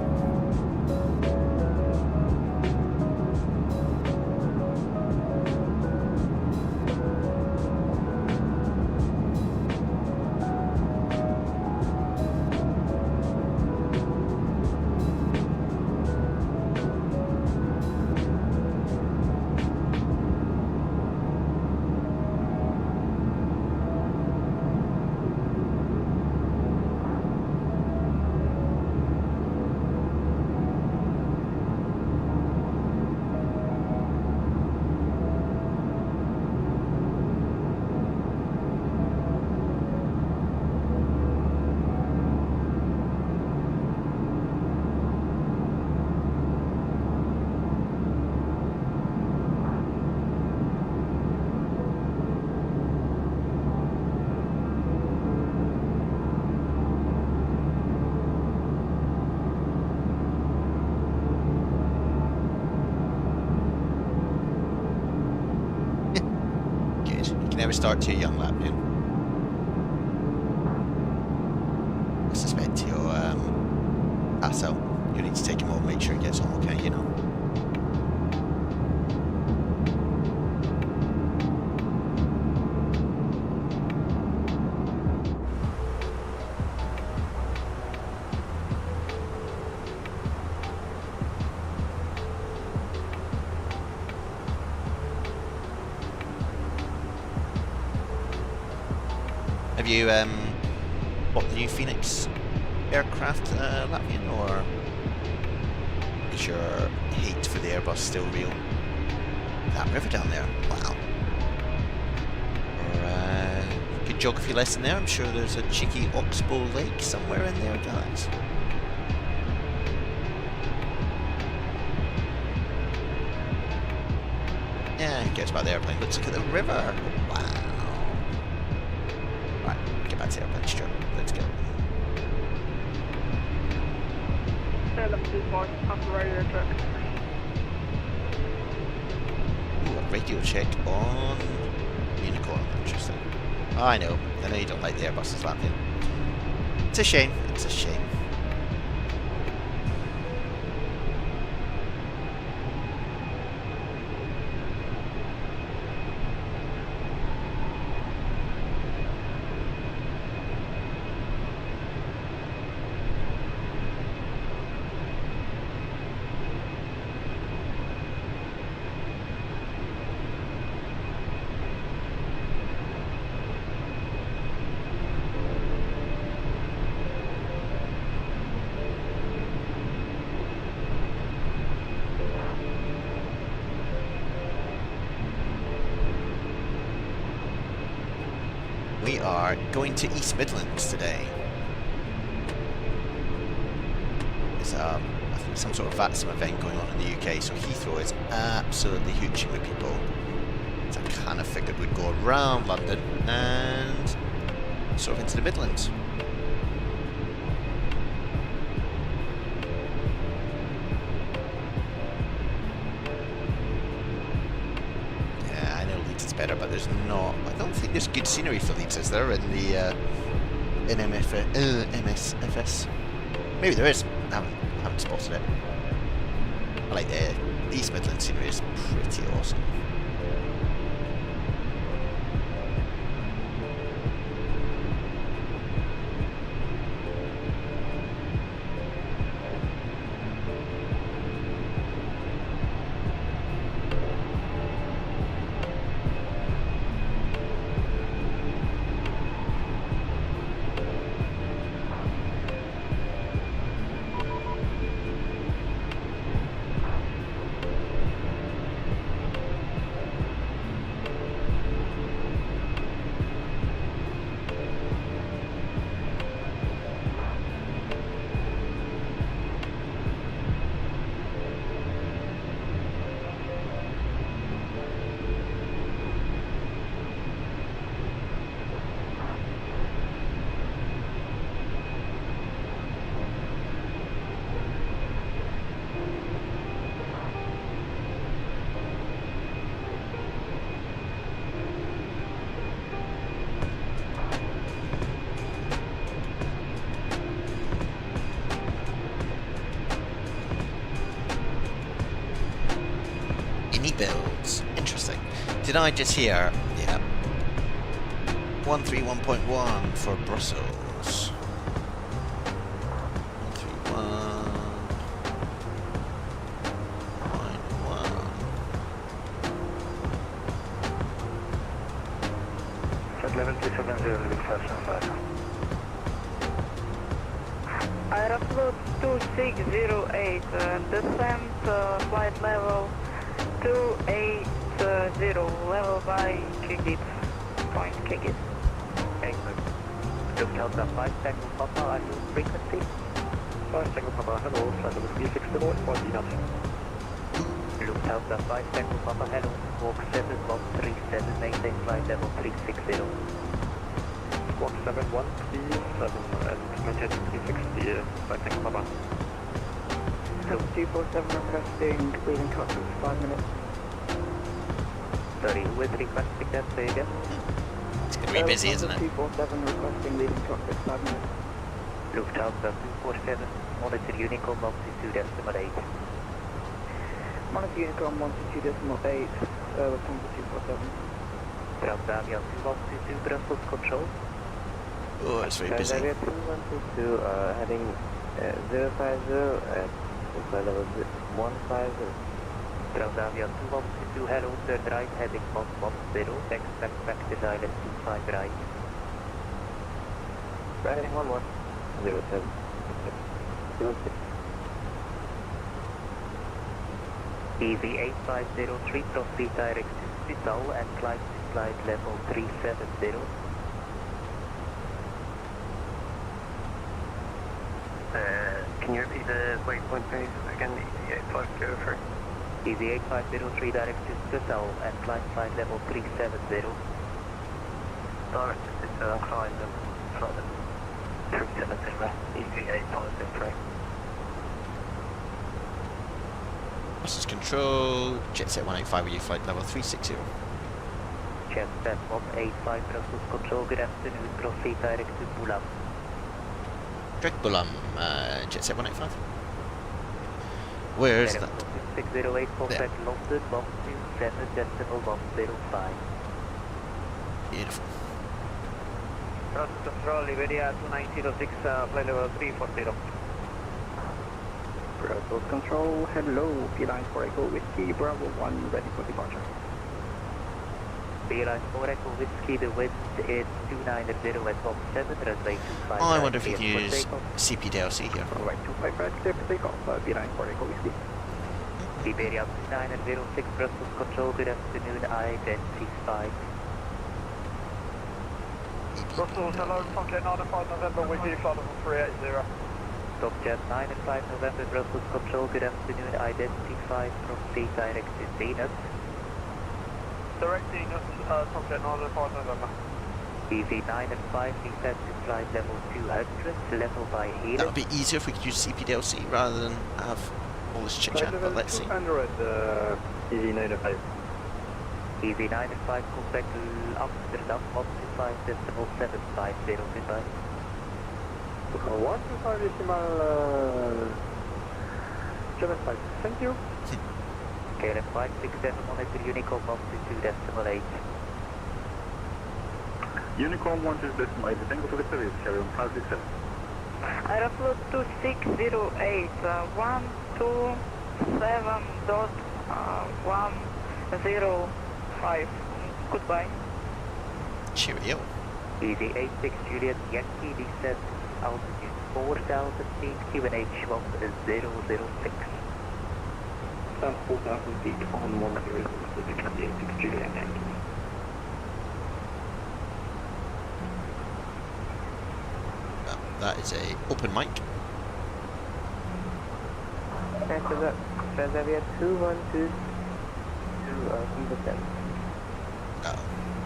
Never start too young, Lapton. I suspect he'll pass out. You need to take him home, make sure he gets home okay, you know. Have you bought the new Fenix aircraft, Latvian, or is your hate for the Airbus still real? That river down there, wow. Or good geography lesson there. I'm sure there's a cheeky oxbow lake somewhere in there, guys. Yeah, who cares about the airplane? Let's look at the river. Wow. Right, get back to the airplane, Stuart. Let's go. Yeah, left 25, after radio check. Ooh, a radio check on Unicorn. Interesting. Oh, I know you don't like the Airbuses, Latvian. It's a shame. It's a shame. We are going to East Midlands today. There's I think some sort of VATSIM event going on in the UK, so Heathrow is absolutely hooching with people. So I kind of figured we'd go around London and sort of into the Midlands. Better, but there's not. I don't think there's good scenery for Leeds, is there? In the MSFS. Maybe there is. I haven't spotted it. I like the East Midlands scenery. Is pretty awesome. It's interesting. Did I just hear? Yeah. 131.1 for Brussels. 131.1. 11370, Aeroflot 2608, descent flight level 280, level by Kigit, point Kigit. Okay, Lufthansa 5 Tango Papa, are you frequency? 5 Tango Papa, hello, flight level 360, for Dinas. Lufthansa 5 Tango Papa, hello, walk 7137, maintain flight level 360. Squawk 7137 and maintain 360, 5 Tango Papa. 247 requesting leaving cockpit 5 minutes. Sorry, who is requesting that, say again? It's going to be busy, isn't it? 247 requesting leaving cockpit 5 minutes. Lufthansa 247, monitor Unicom 122.8. Monitor Unicom 122.8, Lufthansa 247. Transavia 2122, Brussels control. Oh, it's very busy. Transavia 2122, heading 050 at flight level 150. Transavia 2122, hello, turn right, heading 110, expect practice island 25 right. Heading 11. 07. 06. EV8503, proceed direct to Vital and climb to flight level 370. Can you repeat the waypoint please? Again, EV8503. EV8503 direct to Vital and climb flight level 370. Direct to climb flight level 370, EV8503. Buses control, JetSet 185 with you, flight level 360. JetSet 185, Brussels control, good afternoon, proceed direct to Boulogne. Direct Boulogne, JetSet 185. Where's that? 608, contact London 127.105. Beautiful. Brussels control, Iberia 2906, flight level 340. Brussels control, hello, P-Line 4 Echo Whiskey, Bravo 1, ready for departure. P-Line 4 Echo Whiskey, the wind is 290 at 17, runway 25. I wonder if we can use CPDLC here. Runway 25 right, clear for takeoff, P-Line 4 Echo Whiskey. Iberia 2906, Brussels control, good afternoon, identified. Brussels, hello, Tomcat 95 November, with you, flight level 380. Tomcat 95 November, Brussels control, good afternoon, identified from sea direct to Venus. Direct Venus, Tomcat 95 November. EV9 descent to flight level 200, level by Helix. That would be easier if we could use CPDLC rather than have all this chit chat, but let's see. 200, EV95. EV9 contact Amsterdam 125.750, goodbye. 125.75, thank you. KLM 567, monitor Unicom 122.8. Unicom 122.8, thank you for the service, carry on 567. Aeroflot 2608, 127.105. Goodbye. Cheerio. EV86 Juliet Yankee descent altitude 4000 feet, QNH 1006. Stand 4,000 feet on 10 Pacific 86 Juliet Yankee. Well, that is a open mic. Transavia 212 to descent. Oh.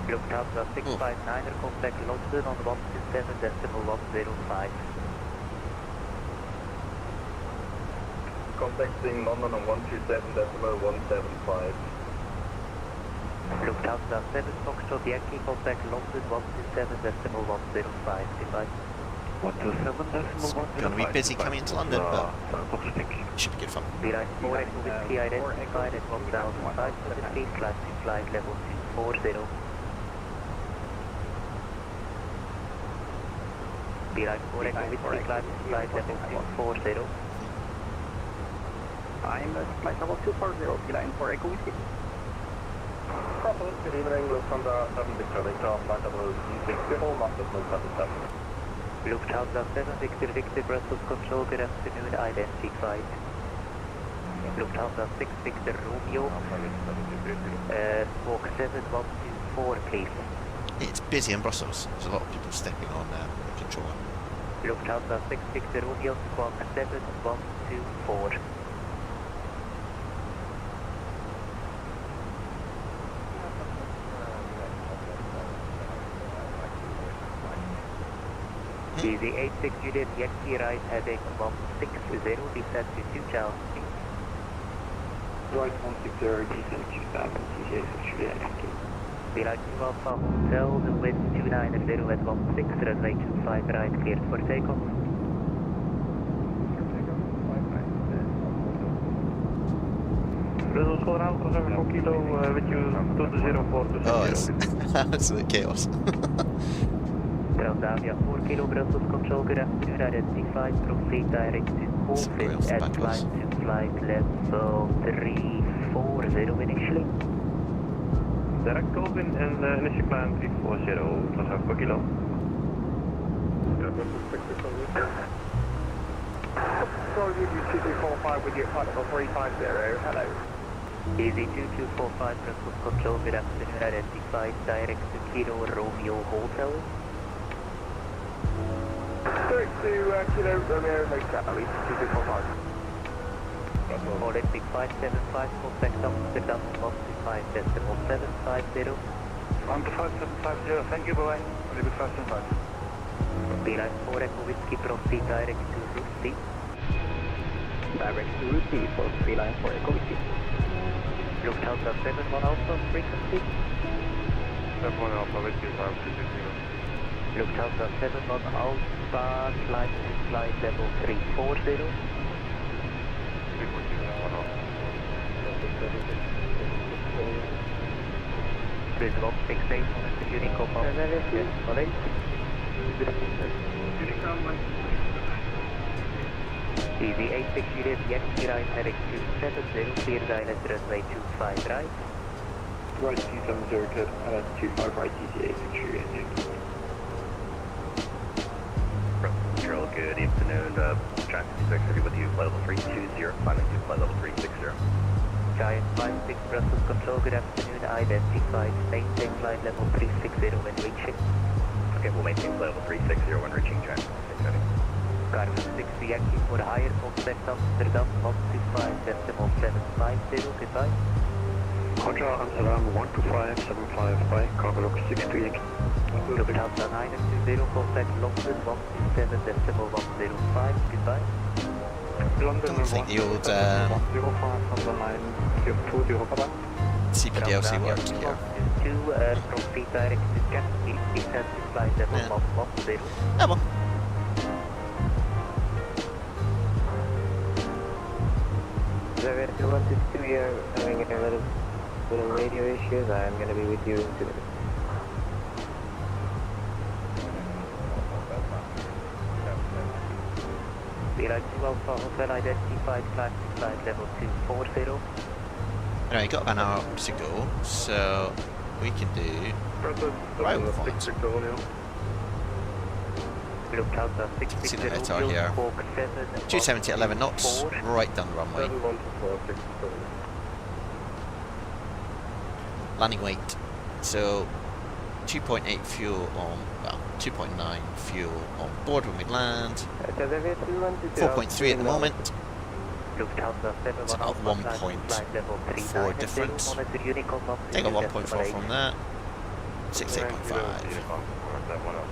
Lufthansa 659er, contact London on 127.105. Contacting London on 127.175. Lufthansa 7 Foxtrot Yankee, contact London 127.105, goodbye. It's going to be busy coming into London, but it should be good fun. Beeline 4 Echo Whiskey identified at 1,500 feet, climb to flight level 240. Beeline 4 Echo Whiskey, climb to flight level 240. I'm at flight level 240, Beeline 4 Echo Whiskey. Good evening, Lufthansa 7 Victor Victor, flight level 260, Masters 077. Lufthansa 7 Victor Victor, Brussels Control, good afternoon, identified. Lufthansa 6 Victor Romeo, squawk 7124 please. It's busy in Brussels. There's a lot of people stepping on the controller. Lufthansa 6 Victor Romeo, squawk 7124. Easy 86 unit, Yankee right heading 160, descend to 2 jaunt. Right 160, descend to 2000, Juliet Yankee. Beeline 2 Alpha Hotel, the wind 290 at 16, runway 25 right, cleared for takeoff. Brussels Colorado, Corsair 4 kilo, with you 204 to 0. Oh, it's absolute chaos. Transavia 4 kilo, Brussels Control, good afternoon, identified, proceed direct to Corsair at climb to flight level 340 initially. Direct Colvin and initial climb 340, Transavia 4 kilo. Control Union 2245 with you at flight level 350, hello. Easy 2245, Brussels Control, good afternoon, identified, direct to Kilo Romeo Hotel. Direct to Kilo Romeo Hotel, 2245. Olympic 575, contact Amsterdam 125.750. 125.750, thank you, bye. Olympic 575. Beeline 4 Echo Whiskey, proceed direct to Rusty. Direct to Rusty for Beeline 4 Echo Whiskey. Lufthansa 71 Alpha, frequency. 71 Alpha, Whiskey 560. Lufthansa 71 Alpha, climb to flight level 340. Bridge 168, monitor Unicom Malay. Easy 86 unit, Yankee right, heading 270, clear direct runway 25 right. Right 270, clear, 25 right, TTA, secure Yankee. Control, good afternoon. Traffic 630 with you, flight level 320, climbing to flight level 360. Giant 56 Brussels Control, good afternoon, identified, maintain flight level 360 when reaching. Okay, we'll maintain flight level 360 when reaching traffic 630. Garmin 60 Yankee for higher, contact Amsterdam 125.750, goodbye. Roger, Amsterdam 125.75 by CAPELLIX 62 Yankee. Lufthansa 920, contact London 127.105, goodbye. London Don't think the old 105 on the line, 20, bye-bye. CPDLC works here. 2, proceed direct to Gatwick, descend to flight level 110. Ah, well. Reservoir 212, we are having a little radio issues. I am going to be with you in 2 minutes. Beeline 2 Alpha Hotel identified, climb to flight level 240. Anyway, got about an hour to go, so we can do right with flights. Lufthansa 660, See the Raptor here. 270 at 11 knots, right down the runway. Landing weight, so 2.8 fuel on, well, 2.9 fuel on board when we land, 4.3 at the moment. It's about 1.4 difference. Take a 1.4 from that, 68.5.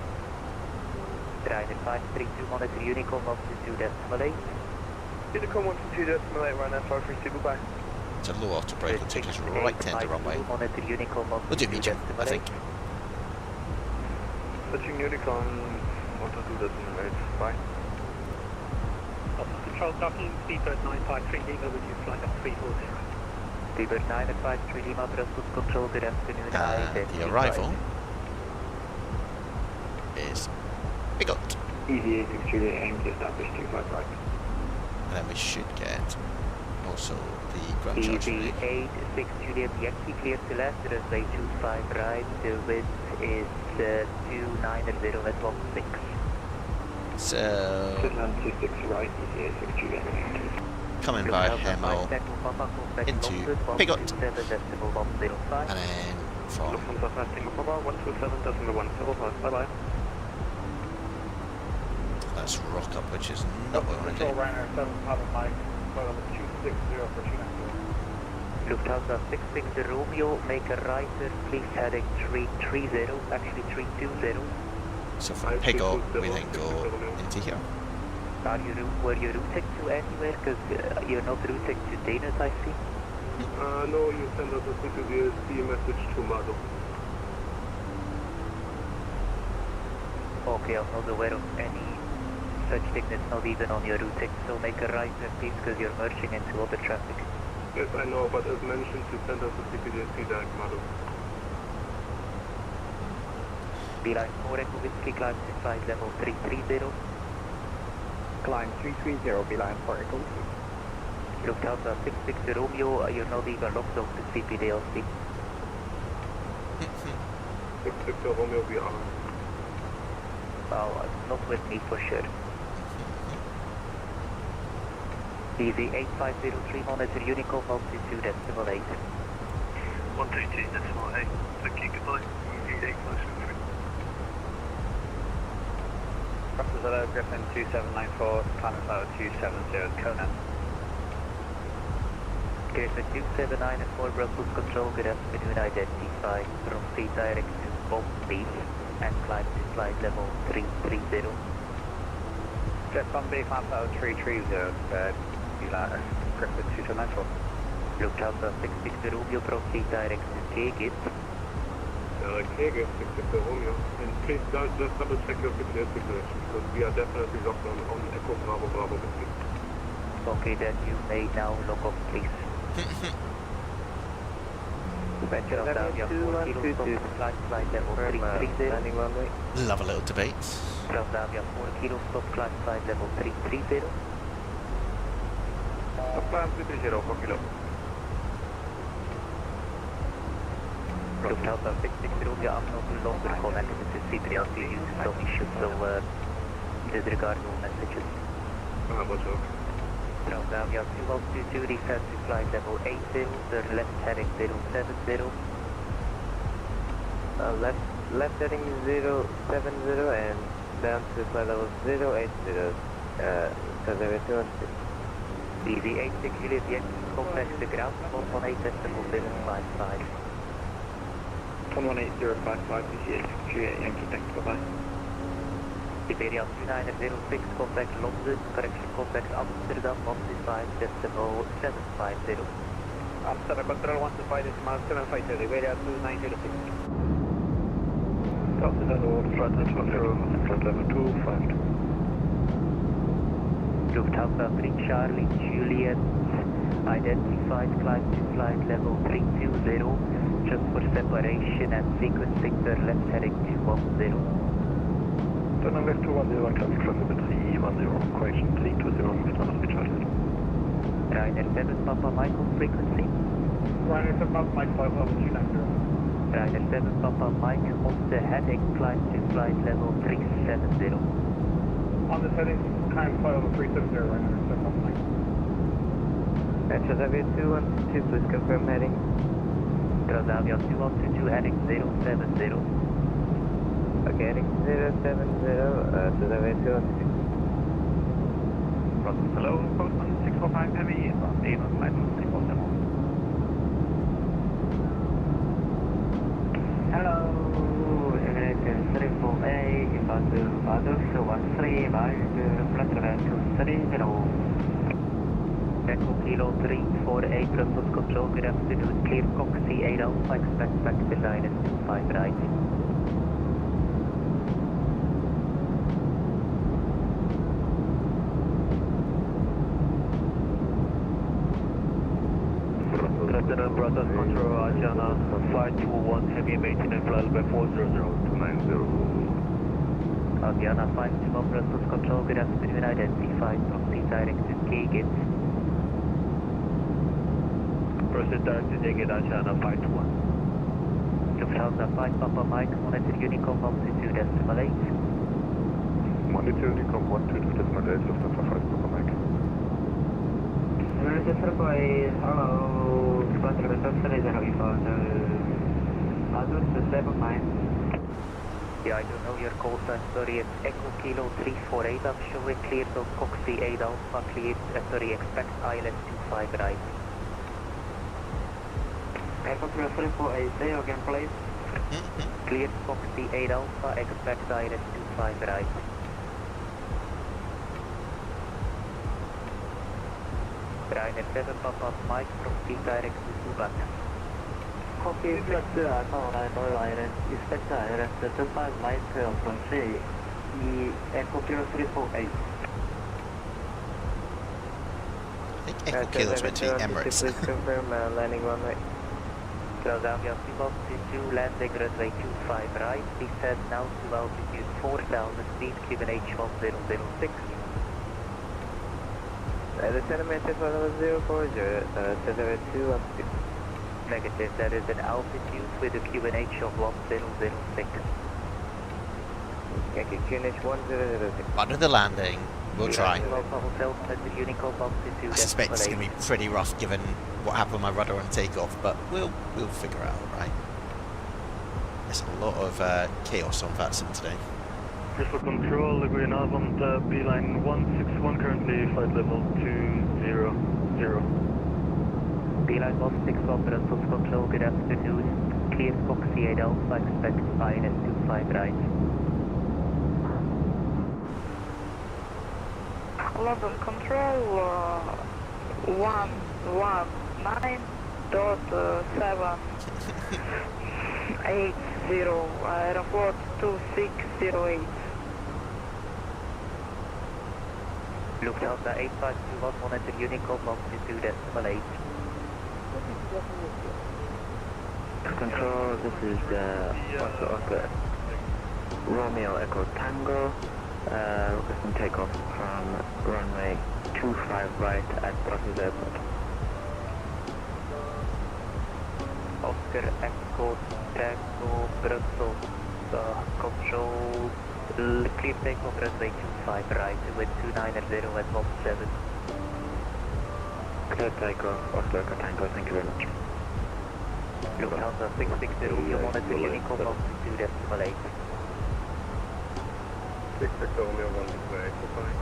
Driver 532, monitor Unicom 122.8. Unicom 122.8 right now, 532, goodbye. It's a low auto brake, will take us right to the runway. Monitor Unicom We'll do medium, I think. Touching Unicom 122.8, bye. Officer Control, good afternoon, Speedbird 953 Lima with you, flight up 340. Speedbird 953 Lima, Brussels Control, good afternoon. The arrival is Bigot. Easy A6 Juliet, aim to establish 25 right. And then we should get also the ground charge. Easy 86 Juliet, Yankee clear to left, runway 25 right, the wind is 290 at 16. So, Midland 26 right, Easy A6 Juliet. coming by Hemel into Bigot. And then from Lufthansa flight Singapore 127.105, bye bye. let's rock up, which is not what we want to do. Ryanair 7 Papa Mike, flight level 260 for 290. Lufthansa 660 Romeo, make a right turn, please heading 330, actually 320. So from Bigot, we then go into here. Were you routing to anywhere? Because you're not routing to Dana, I see. No, you send us a CPVSC message to Mado. Okay, I'm not aware of any such thing that's not even on your routing, so make a right turn, please, because you're merging into other traffic. Yes, I know, but as mentioned, you send us a CPVSC direct Mado. Beeline 4 Echo Whiskey, climb to flight level 330. Climb 330, Beeline 4 Echo. Lufthansa 660 Romeo, you're not even locked on to CPDLC. 660 Romeo, we are. Oh, not with me for sure. Easy 8503, monitor Unicom altitude decimal 8. 132 decimal 8, thank you, goodbye. Easy 8503. Raptor Zero, Griffin 2794, climb flight 270, Conan. Griffin 2794, Brussels Control, good afternoon, identify from sea direct to Bomb please, and climb to flight level 330. Jet Bombay, climb flight 330, Beeline, Griffin 2794. Lufthansa 660 Romeo, from sea direct to Kegit. Kege, 660 Romeo. And please just double check your CPDSC connection, because we are definitely locked on Echo Bravo Bravo Whiskey. Okay, then you may now lock off, please. Venture off down, you have 4 kilos, stop flight level 330. Love a little debate. Ground down, you have 4 kilos, stop flight level 330. Plan 330, 4 kilo. Lufthansa 660 Romeo, I'm no longer connected to CPDLC due to some issues, so disregard all messages. Roger. Ground down, you have 2122, descend to flight level 80, turn left heading 070. Left heading 070 and down to flight level 080, Corsair 216. Easy 86 Juliet Yankee, complex to ground, 118.055. 118055, Easy 86 Juliet, Yankee, thanks, bye-bye. Imperial 2906, contact London, correction contact Amsterdam, 125.750. Amsterdam Control 125.750, Iberia 2906. Delta Zero, flight level 252. Lufthansa 3 Charlie Juliet, identified climb to flight level 320, just for separation and sequencing turn left heading 210. Turn left 210, traffic flight 310, correction 320, Lufthansa 3 Charlie. Ryanair 7 Papa Michael frequency. Ryanair 7 Papa Mike, flight level 290. Ryanair 7 Papa Mike on the heading, climb to flight level 370. On this heading, climb flight level 370, Ryanair 7 Papa Mike. Transavia 212, please confirm heading. Transavia 212 heading 070. Okay, heading 070, Transavia 212. Hello, Postman 645 Heavy, Aim on flight 347. Hello, Emirates 348, inbound to ASUS 13, flight level 230. Echo Kilo 348, Brussels Control, good afternoon, clear Coxie 8 Alpha, expect back to line at 25 right. Rotor Control, Asiana 521, heavy maintenance, flight level 400-290. Asiana 521, Brussels Control, good afternoon, identified, proceed direct to Gate. Proceed direct to Gate, Asiana 521. Lufthansa 5 Papa Mike, monitor Unicom 122.8. Monitor Unicom 122.8, Lufthansa 5 Papa Mike. Hello, Squadron Reception is heavy for ASUS 79. Yeah, I don't know your call sign, sorry, it's Echo Kilo 348, I'm showing clear to Coxie 8 Alpha, clear, sorry, expect ILS 25 right. Echo Kilo 348, say again please. Clear Coxie 8 Alpha, expect ILS 25 right. Ryder 7 Papa Mike, proceed direct to Subat. Copy, expect ILS, expect ILS 25 Mike from C, Echo Kilo 348. I think Echo Kilo's meant to be Emirates. Please confirm landing runway. Philadelphia 212, landing runway 25 right, descend now to altitude 4,000 feet, QNH 1006. The centimeter for level 040, Cesar 2 up to. Negative, that is an altitude with a QNH of 1006. Okay, QNH 1006. Under the landing, we'll try. Hotel, Unicom altitude. I suspect it's going to be pretty rough given what happened with my rudder on takeoff, but we'll figure it out, right? There's a lot of chaos on VATSIM today. Crystal Control, Green Avant, beeline 161, currently flight level 200. Beeline 161, Brussels Control, good afternoon. Clear Coxie 8 Alpha, expect ILS 25 right. London Control, 119.780, airport 2608. Lufthansa 8521, monitor Unicom 122.8. Control, this is Oscar Romeo Echo Tango. Requesting takeoff from runway 25 right at Brussels Airport. Oscar Echo Tango Brussels Control, clear takeoff runway 25 right with 290 at 17. Clear takeoff, Oscar Echo Tango, thank you very much. Lufthansa 660, you monitor Unicom 122.8. 660 Romeo 168, goodbye.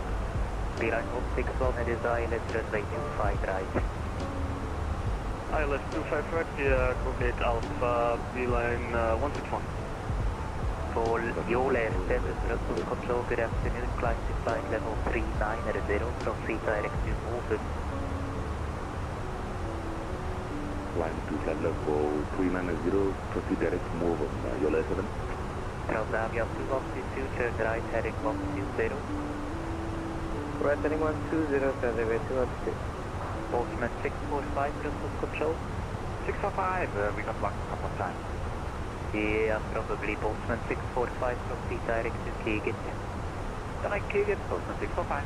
Beeline 161, it is ILS runway 25 right. ILS 25 right, via Colgate Alpha, beeline 161. For your air 7, Brussels Control, good afternoon, climb to flight level 390, proceed direct to Malden. Climb to flight level 390, proceed direct to Malden, your air 7. Transavia 2122, turn right heading 120. Right heading 120, Transavia 212. Boltzmann 645, Brussels Control. 645, we got blocked a couple of times. Yeah, probably Boltzmann 645, proceed direct to Keegan. Direct Keegan, Boltzmann 645.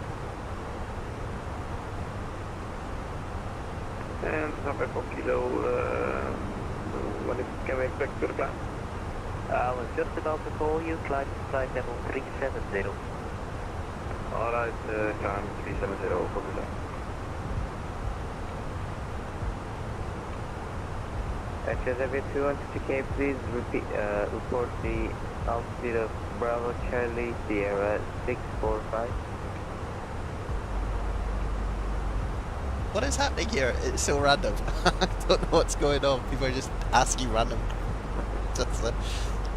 And some Echo Kilo, when can we expect to climb? I was just about to call you, climb to flight level 370. Alright, climb 370, copy that. Transavia 212 K, please repeat, report the altitude of Bravo Charlie Sierra 645. What is happening here? It's so random. I don't know what's going on. People are just asking random.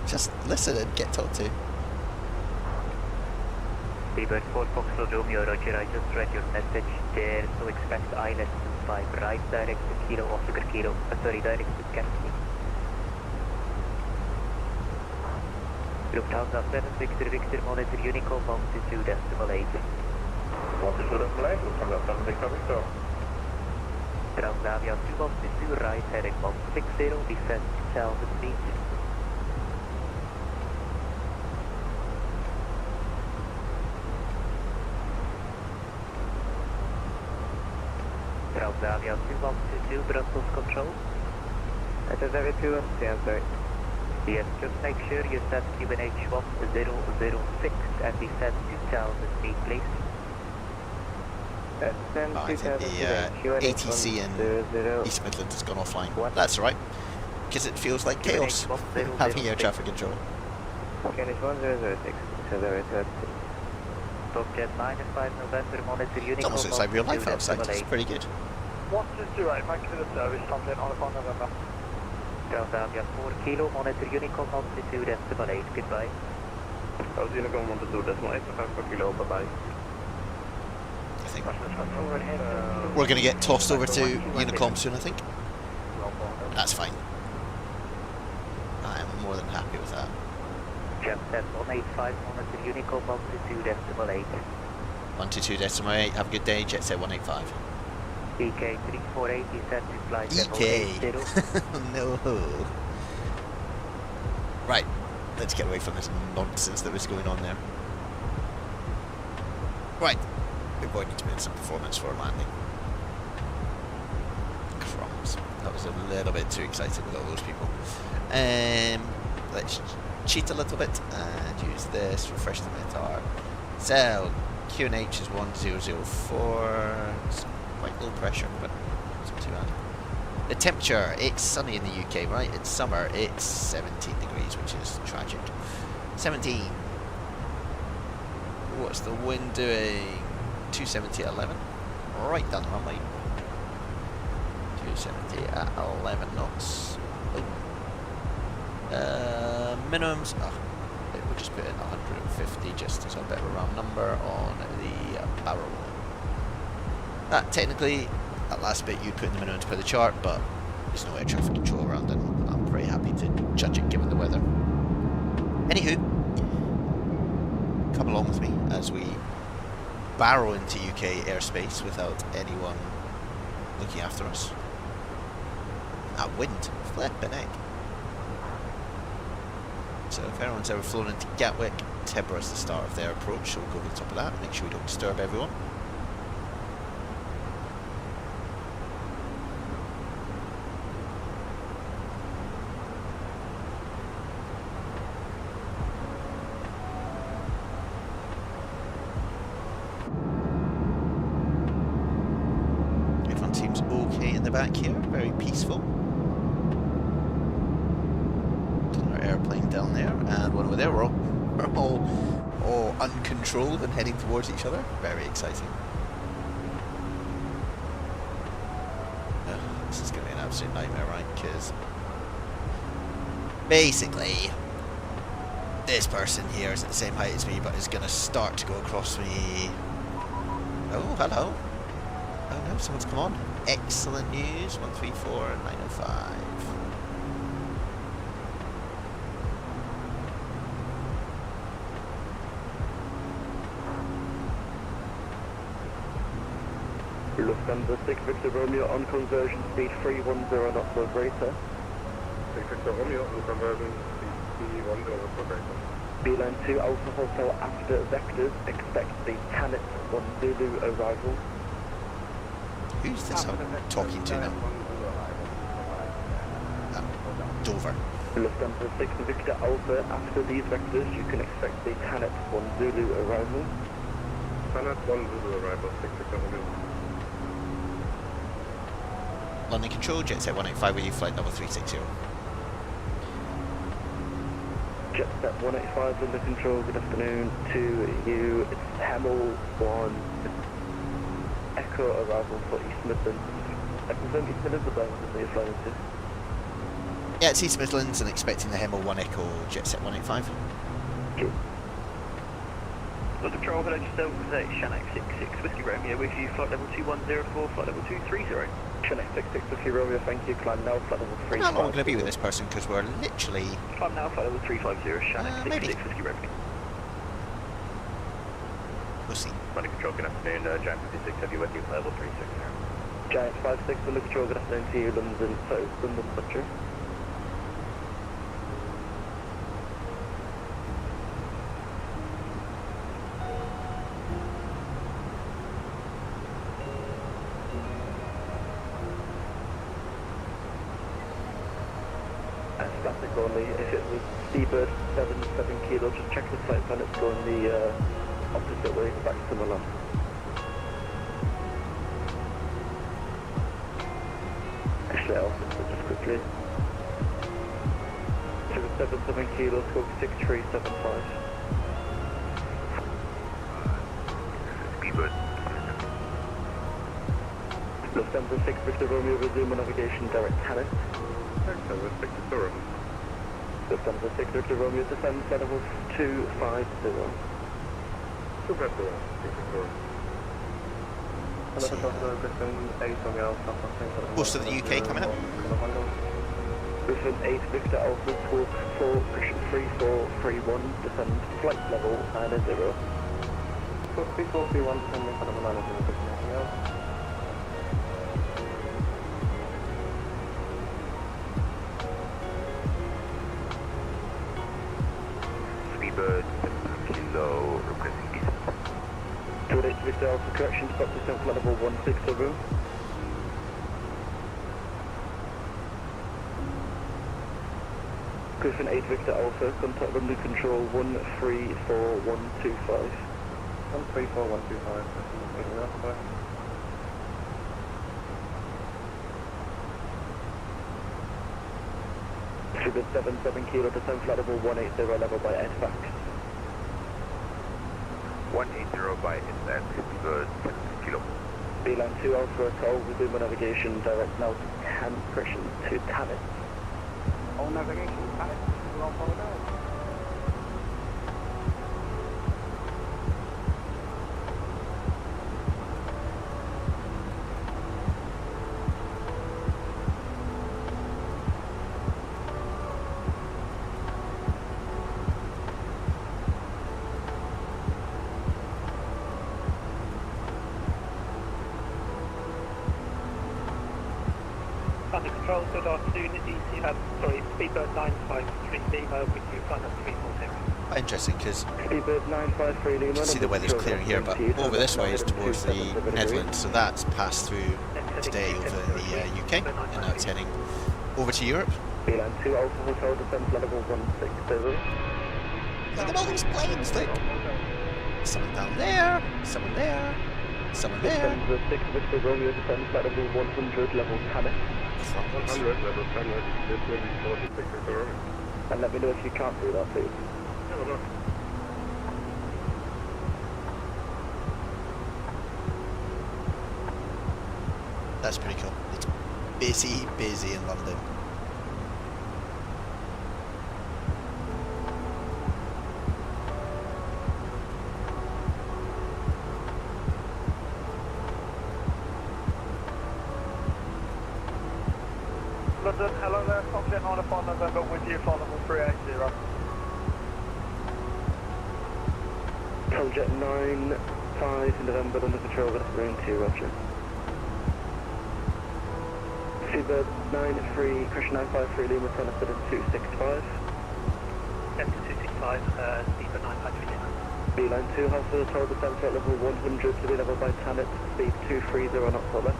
Just listen and get talked to. Seabird 4 Foxtrot Romeo, roger, I just read your message there, so expect ILS 25 right, direct to Kilo, Oscar Kilo, direct to Kempsey. Lufthansa 7 Victor Victor, monitor Unicom 122.8. 122.8, Lufthansa 7 Victor Victor. Transavia 212 right heading 160, descend 2,000 feet. Transavia 2122, Brussels control. Transavia 212, sorry. Yes, just make sure you set QNH 1006 and descend 2,000 feet, please. I think the ATC in East Midlands has gone offline. That's alright, because it feels like chaos having air traffic control. QNH 1006, Transavia 212. Jet 9 and 5 November, monitor Unicom. It almost looks like real life outside, it's pretty good. 128, thank you for the service, come in on November. Transavia 4 kilo, monitor Unicom altitude decimal 8, goodbye. Unicom altitude decimal 8, 5 kilo, bye-bye. I think we're going to get tossed over to Unicom soon, I think. That's fine. I'm more than happy with that. Jet set 185, monitor Unicom altitude decimal 8. 122 decimal 8, have a good day, jet set 185. EK 3480, set to flight level EK! 80. No! Right, let's get away from this nonsense that was going on there. Right, we're going to make some performance for a landing. Crumbs. That was a little bit too excited with all those people. Let's cheat a little bit and use this, refresh the METAR. So, QNH is 1004. It's quite low pressure, but it's not too bad. The temperature, it's sunny in the UK, right? It's summer, it's 17 degrees, which is tragic. 17. What's the wind doing? 270 at 11. Right down the runway. 270 at 11 knots. Oh. Minimums. Oh, we'll just put in 150 just as a bit of a round number on the barrel. That technically, that last bit you'd put in the minimums per the chart, but there's no air traffic control around and I'm very happy to judge it given the weather. Anywho, come along with me as we barrel into UK airspace without anyone looking after us. That wind, flippin' egg. So if anyone's ever flown into Gatwick, Tibber is the start of their approach, so we'll go to the top of that, make sure we don't disturb everyone. Everyone seems okay in the back here, very peaceful. Airplane down there and one over there. We're all uncontrolled and heading towards each other. Very exciting. This is going to be an absolute nightmare, right? Because basically this person here is at the same height as me but is going to start to go across me. Oh, hello. Oh no, someone's come on. Excellent news. 134.905. Lufthansa 6 Victor Romeo on conversion speed 310 knots or greater. 6 Victor Romeo on conversion speed 310 knots or greater. Beeline 2 Alpha Hotel after vectors, expect the Tanit 1 Zulu arrival. Who's this I'm talking to now? Dover. Lufthansa 6 Victor Alpha, after these vectors you can expect the Tanit 1 Zulu arrival. Tanit 1 Zulu arrival, 6 Victor Romeo. London Control, jet set 185 with you, flight number 360. Jet set 185, London Control, good afternoon to you. It's Hemel 1, Echo arrival for East Midlands. I confirm East Midlands or Birmingham that you're flying to? Yeah, it's East Midlands and expecting the Hemel 1 Echo, jet set 185. Okay. London Control, hello, just over Shannock 66 Whiskey Romeo with you, flight level 2104, flight level 230. Shannock 66 Whiskey Romeo, thank you, climb now, flight level 350. How long are we going to be with this person? Because we're literally... Climb now, flight level 350, Shannock 66 Whiskey Romeo. We'll see. London Control, good afternoon, Jack 56, have you with you, flight level 360. Giant 56 under control, good afternoon to you, London, South London Butcher. Static only, if it was Seabird 7 kilo, just check the flight plan, it's going the opposite way, back to Milan. Actually, I'll fix it just quickly. 7 kilos, scope 6375. Speedbird. Lufthansa 6 Victor Romeo, resume on navigation, direct Tannis. Lufthansa 6 Victor Romeo. Lufthansa 6 Victor Romeo, descend level 250. 250, 6 Victor Romeo. Most of the UK coming up. Griffin 8 Victor Alpha, squawk 4, Christian 3431, descend flight level 90. 3431, descend level 90, anything else? Speedbird, kilo, requesting descent. 28 Victor Alpha, correction, stop descent flight level 160. Griffin 8 Victor Alpha, contact London Control 134125. 134125, picking up, bye. Super 77 kilo, descent flight level 180, level by EDFAX. 180 by inland, Speedbird, 7 kilo. Beeline 2 Alpha, call, resume navigation, direct now to correction to Tannis. All navigation, Tannis, we're on board now. Under control, good afternoon, Speedbird 953 Lima, with you, flight number 340. Quite interesting because Speedbird 953 Lima. you can see the weather's clearing here, but over this way is towards the Netherlands, so that's passed through today over the UK, and now it's heading over to Europe. Beeline 2 Alpha Hotel, descent level 160. Look at all these planes, look! Someone down there, someone there, someone there. Lufthansa 6 Victor Romeo, descent flight level 100, level Tannis. 100, level 10, this will be 46 Victor Romeo. And let me know if you can't do that, please. Yeah, well done. That's pretty cool. It's busy, busy in London. London, hello there, Tomjet 95 November with you, flight level 380. Tomjet 95 November, under control, good afternoon to you, Roger. Seabird 93, Christian 953 Lima, Tennis at 265. Delta 265, Speedbird 953 Lima. Beeline 2, Alpha Hotel, descent flight level 100 to be level by Tannet, speed 230 knots or less.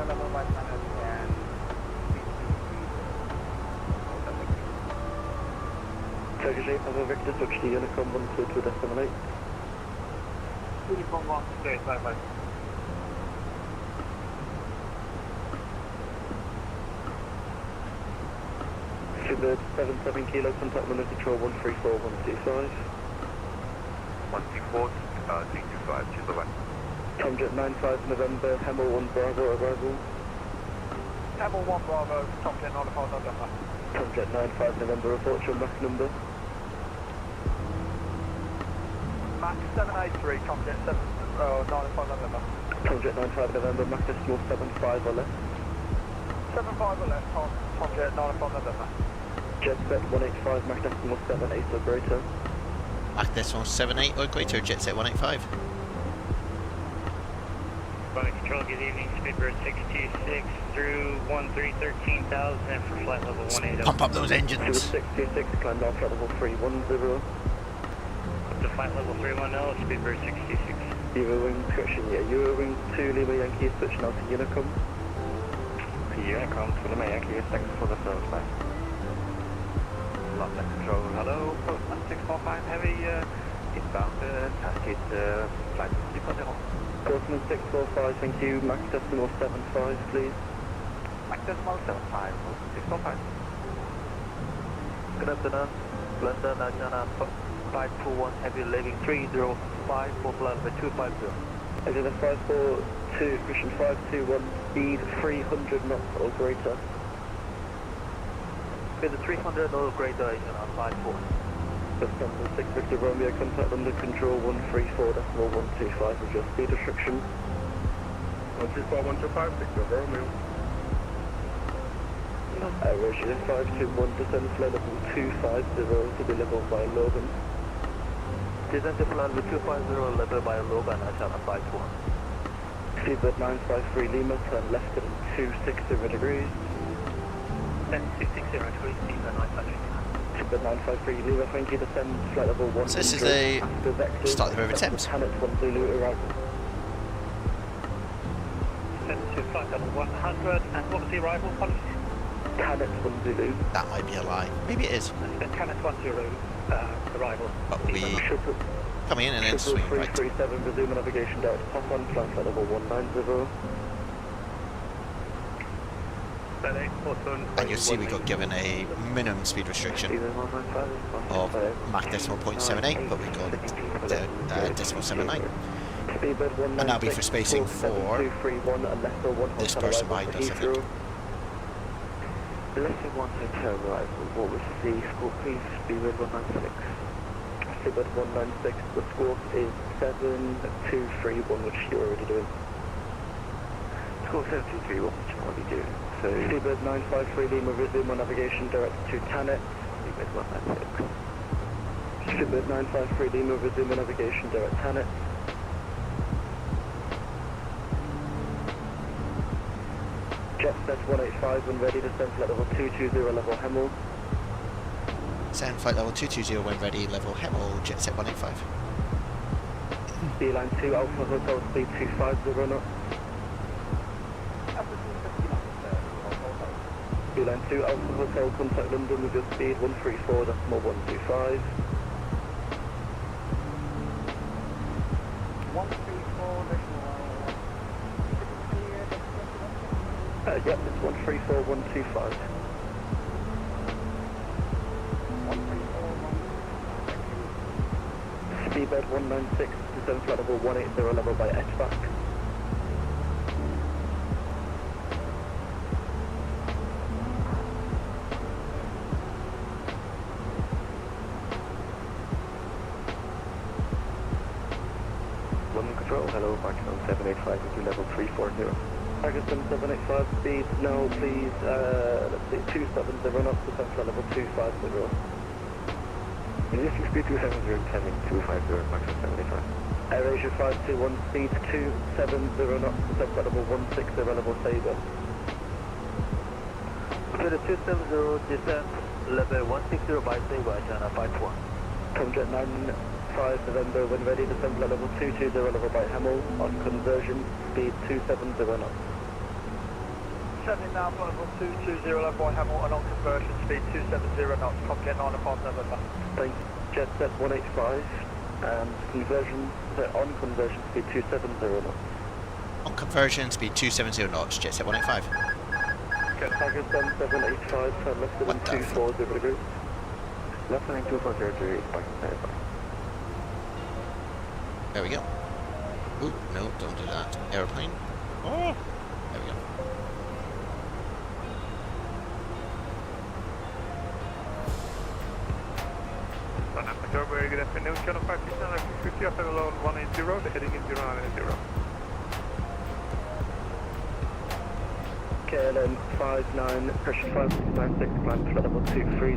Level by Tannet and Turkish 8, Papa Victor, touch the Unicom 122 decimal 8. Uniform 1, straight, bye. Seabird 77 kilo, contact London Control 134125. 134, 325, Chisel 1. Tomjet 95 November, Hemel 1 Bravo, arrival. Hemel 1 Bravo, Tomjet 95 November. Tomjet 95 November, report your Mach number. Mach 783, Tomjet 95 November. Tomjet 95 November, Mach decimal 75 or less. 75 or less, Tomjet 95 November. Jetset 185, Mach decimal 78 or greater. Mach decimal 78 or greater, Jetset 185. Flight Control, good evening. Speedbird 626 through 1313,000 for flight level 180. Pump up those engines. 626, climb down flight level 310. Up to flight level 310, Speedbird 626. Eurowing correction, yeah, Eurowing 2 Lima Yankee, switch now to Unicom. Unicom to Lima Yankee, thanks for the service line. Flight Control, hello, Postman 645 Heavy, inbound, tasked flight 310. Postman 645, thank you, Max decimal 75, please. Max decimal 75, 645. Good afternoon, London, Ajana, 521 Heavy, leaving 305 for flight number 250. Exit 542, Christian 521, speed 300 knots or greater. With the 300 or greater, Ajana, 54. Lufthansa 6 Victor Romeo, contact under control 134.125 with your speed restriction. 124.125, Victor Romeo. Roger 521, descend flight level 250 to be level by Logan. Descend to flight level 250, level by Logan, Ajana 54. Speedbird 953 Lima, turn left at 260 degrees. Then 260 degrees, Speedbird 953. Speedbird 953 Lima, thank you, descend flight level 1. So this is the start of the river Thames. Hanet 1 Zulu arrival. Descend to flight level 100, and what was the arrival policy? Hanet 1 Zulu. That might be a lie. Maybe it is. The Canet 10 arrival. But we coming in and then swing right. 337, resume navigation down to Pop 1, flight level 190. And you'll see we got given a minimum speed restriction of Mach decimal 0.78, but we got the decimal 79. And that'll be for spacing for this person behind us, I think. Lesson 1 hotel arrival, what was the score please? Speedbird 196. Speedbird 196, the score is 7231, which you're already doing. Score 7231, which you already do. So Speedbird 953 Lima, resume on navigation direct to Tannet. Speedbird 196. Speedbird 953 Lima, resume on navigation direct Tannet. Jetset 185 when ready, descend flight level 220 level Hemel. Send flight level 220 when ready, level Hemel, Jetset 185. Beeline 2 Alpha Hotel, speed 250 knots. Beeline 2 Alpha Hotel, contact London with your speed 134.125. 134.125. Yep, it's 134.125. Speedbird 196, descend flight level 180 level by HVAC. London Control, hello, Pakistan 785 to level 340. Pakistan 785, speed now please, let's see, 270 knots, descend flight level 250. Initial speed 270, intending 250, Pakistan 785. AirAsia 521, speed 270 knots, descend flight level 160 level Sabre. Speed 270, descend level 160 by Sabre, China 51. Comjet 95 November, when ready, descend flight level 220 level by Hemel, on conversion, speed 270 knots. Descending now, flight level 220 level by Hemel, and on conversion, speed 270 knots, Comjet 95 November. Thanks, Jetset 185, and conversion, on conversion, speed 270 knots. On conversion, speed 270 knots, Jetset 185. Pakistan 785, turn left at 240 degrees. Left turning 240 is Pakistan 785. There we go. Ooh, no, don't do that. Airplane. Oh! There we go. Very good afternoon, Channel 569, 50 after alone 180, the heading is 090. KLM 59, pressure 5696, climb flight level 230.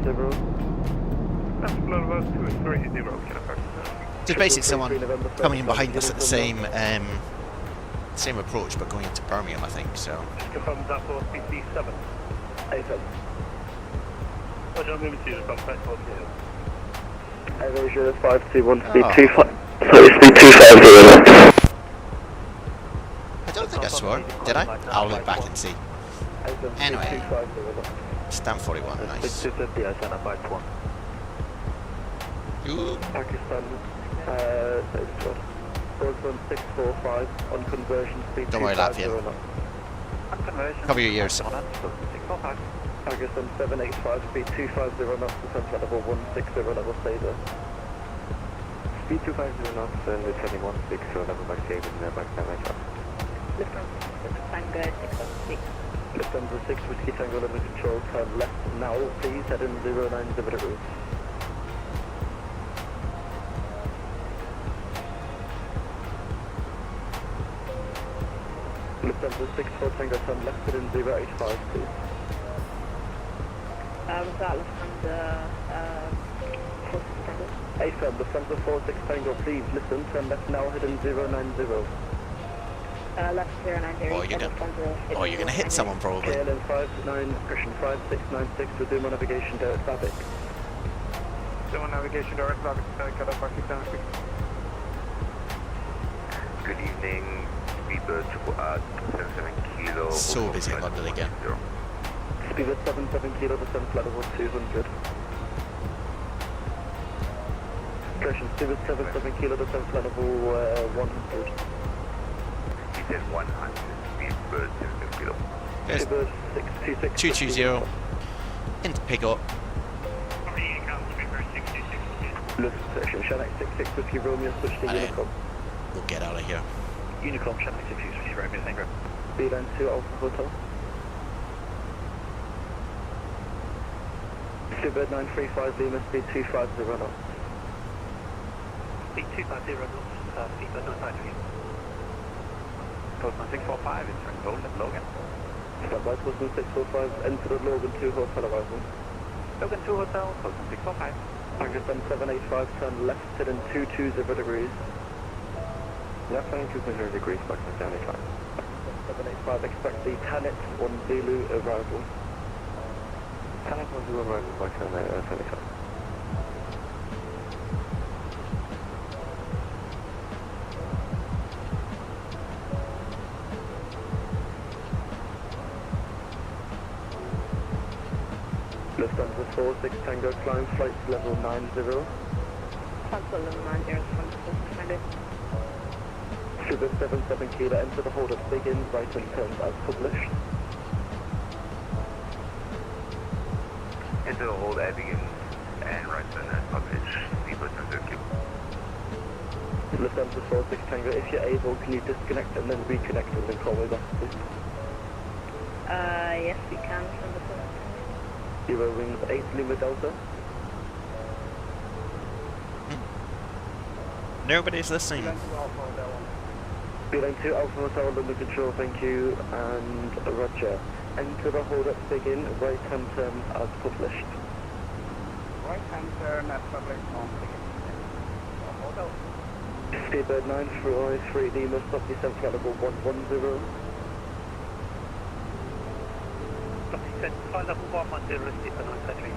That's flight level 230, Channel 569. There's basically someone coming in behind us at the same same approach, but going into Birmingham, I think. So. Just confirm that for PC7. A7. Roger, I'm moving to you from Festival here. Asia 521, speed Oh. 25. Sorry, speed 250. I don't think I swore. Did I? I'll look back and see. Anyway. Stamp 41, nice. 250, I sent a 5-1. Ooh. Pakistan, Bosman 645 on conversion speed. Don't worry, Latvia. On conversion. Cover your ears. 645. Pakistan 785 speed 250 knots, descent level 160 level, stay there. Speed 250 knots and the 2160 level by save in the back 785. Tango 606. Lufthansa 6 Whiskey Tango level control, turn left now, please, head in 090 degrees. Lufthansa 6 for Tango, turn left, head in 085, please. Was that Lufthansa 4 AFM, Lufthansa 46 Tango, please, listen, turn left now, head in 090. left 090. Oh, you're gonna hit someone probably. KLM 59, Christian 5696, resume on navigation direct traffic. Resume on navigation direct traffic, cut off Pakistan 6. Good evening, Speedbird 77 kilo. So busy in London again. Speedbird 77 kilo, descent flight level 200. Correction, Speedbird 77 kilo, descent flight level 100. He said 100, Speedbird 77 kilo. There's Speedbird 626. 220 into pickup. Luft section, Shanghai 66 with you, Romeo, switch to And then Unicom. we'll get out of here. Unicom, Shanghai 66 with you, Romeo, thank you. Beeline 2 Alpha Hotel. Speedbird 935 Lima, speed 250 knots. Speed 250 knots, Speedbird 953. Postman 645, entering Logan, Logan. Standby, Postman 645, enter the Logan 2 hotel arrival. Logan 2 hotel, Postman 645. Pakistan 785, turn left, head in 220 degrees. Left line 200 degrees, Pakistan 785. 785, expect the Tanit 1 Zulu arrival. Tanit 1 Zulu arrival, Pakistan 785. Lufthansa 46 Tango, climb flight level 90. Cancel level 90, Lufthansa 6 Sugar 77 kilo, enter the hold up, begin right and turn as published. Into the hold at begins and right turn as published, Speedbird 77 kilo. Lufthansa 46 Tango, if you're able, can you disconnect and then reconnect and then call me back, please? Yes, we can from the phone. Euro wings 8 Lima Delta. Nobody's listening. Beeline 2 Alpha Hotel, Lima Control, thank you, and Roger. Enter the hold up, begin, right hand turn as published. Right hand turn as published on hotel. Speedbird 933 Lima, stop descent flight level 110. Flight level 110, Speedbird 933.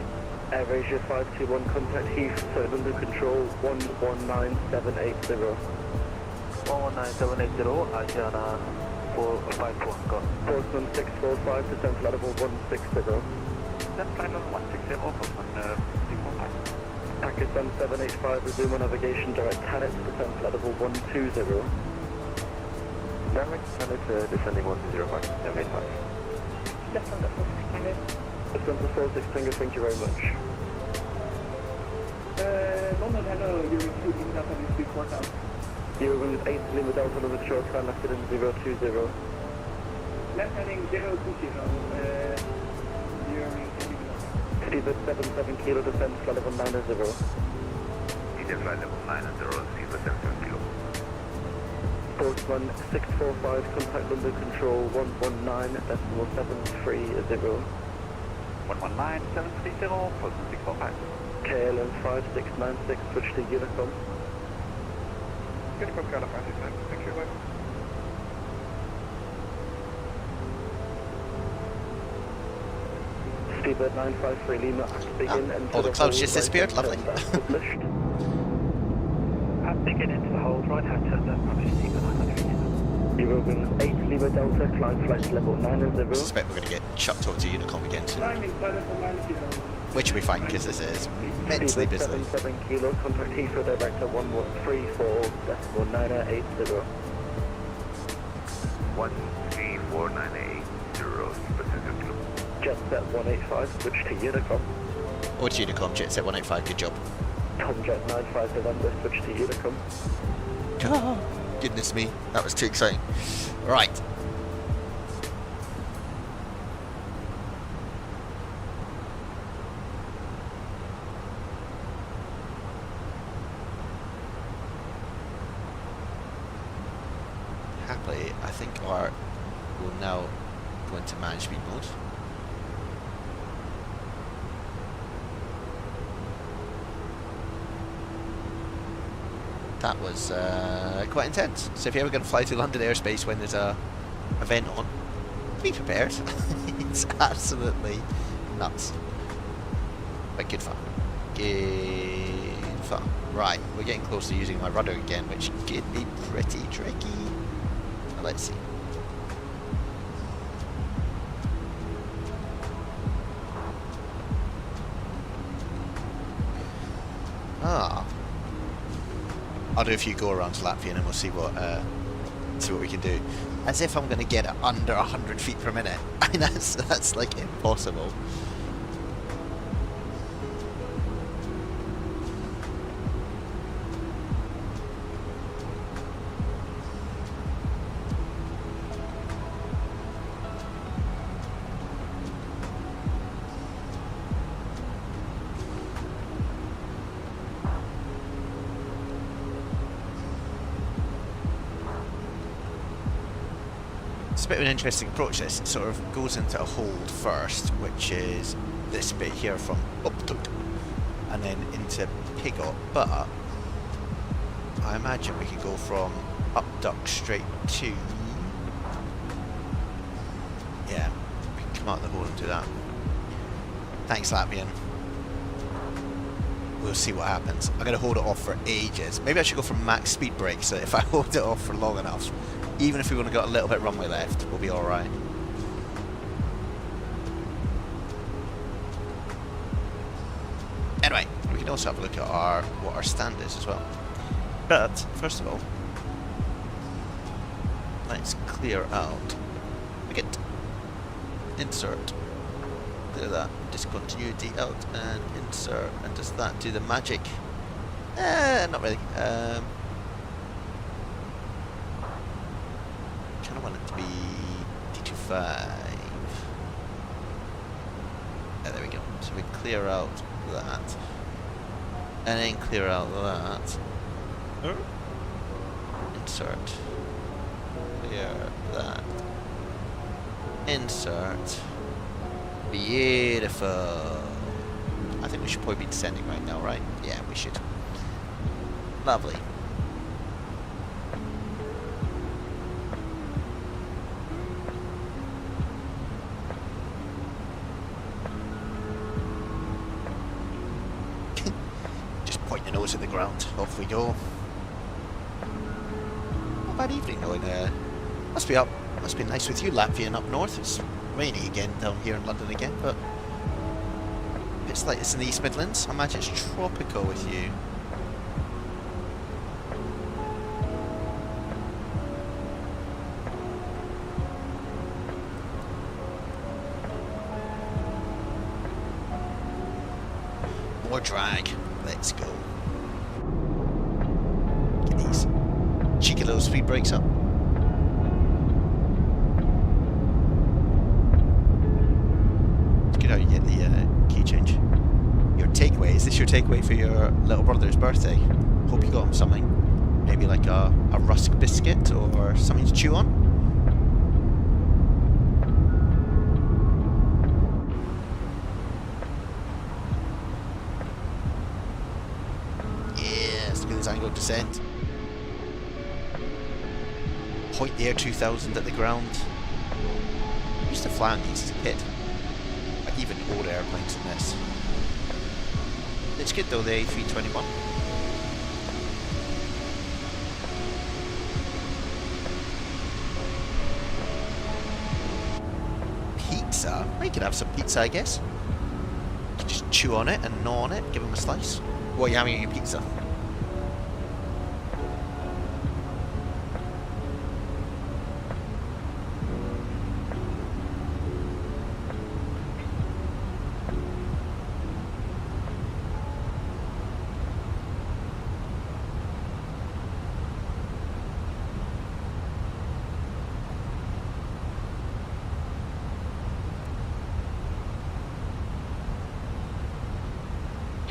AirAsia 521, contact Heathrow, London Control 119780. 119,780, Asiana 451, go. Postman 645, descent flight level 160. Descent flight level 160, Postman 645. Pakistan 785, resume on navigation direct Tanit, descent flight level 120. Direct Tanit, descending 120, Pakistan 785. Lufthansa 46 Tango. Lufthansa 46 Tango, thank you very much. London, hello, you're receiving data in speed 4000. Eurowings 8 Lima Delta, Lima Short, turn left in 020. Left heading 020, Eurowings 8 Speedbird 77 kilo, descent flight level 90. Speedbird flight level 90, Speedbird 77 kilo. Postman 645, contact London Control 119.730. 119,730, Postman 645. KLM 5696, switch to Unicom. Unicom, Canada 569, thank you, bye. Speedbird 953 Lima, begin into all the clouds just disappeared, lovely. Published. At begin into the hold, right hand turn left, publish Speedbird 953. Euro wings 8 Lima Delta, climb flight level 90. I suspect we're going to get chucked over to Unicom again soon. Which will be fine, because this is immensely busy. 77 kilo, contact Heathrow director 134.980. 134.980, specific. Jet set 185, switch to Unicom. Or to Unicom, Jet Set 185, good job. Tom Jet 95 November, switch to Unicom. Oh, goodness me, that was too exciting. Right. Happily, I think our will now go into manage speed mode. That was quite intense. So if you're ever going to fly to London airspace when there's a event on, be prepared. It's absolutely nuts. But good fun. Good fun. Right, we're getting close to using my rudder again, which could be pretty tricky. Let's see. I'll do a few go-arounds Latvian and we'll see what we can do. As if I'm going to get it under 100 feet per minute. I mean, that's like impossible. It's a bit of an interesting approach, this. It sort of goes into a hold first, which is this bit here from Upduk, and then into Pigot, but I imagine we could go from Upduk straight to... yeah, we can come out of the hold and do that. Thanks, Latvian. We'll see what happens. I'm going to hold it off for ages. Maybe I should go for max speed brake, so if I hold it off for long enough, even if we've only got a little bit of runway left, we'll be alright. Anyway, we can also have a look at what our stand is as well. But, first of all, let's clear out. We get insert. Clear that discontinuity out and insert. And does that do the magic? Not really. Kind of want it to be D25. There we go. So we clear out that, and then clear out that. Insert. Clear that. Insert. Beautiful. I think we should probably be descending right now, right? Yeah, we should. Lovely. Just point your nose at the ground. Off we go. Not a bad evening though. Must be nice with you, Latvian, up north. It's rainy again down here in London again, but it's like it's in the East Midlands. I imagine it's tropical with you. More drag. Let's go. Get these cheeky little speed brakes up. How you get the key change. Your takeaway, is this your takeaway for your little brother's birthday? Hope you got him something. Maybe like a rusk biscuit or something to chew on? Yes, look at this angle of descent. Point the Air 2000 at the ground. I used to fly on these as a kid. Even older airplanes in this. It's good though, the A321. Pizza? We could have some pizza, I guess. Just chew on it and gnaw on it, give them a slice. What are you having in your pizza?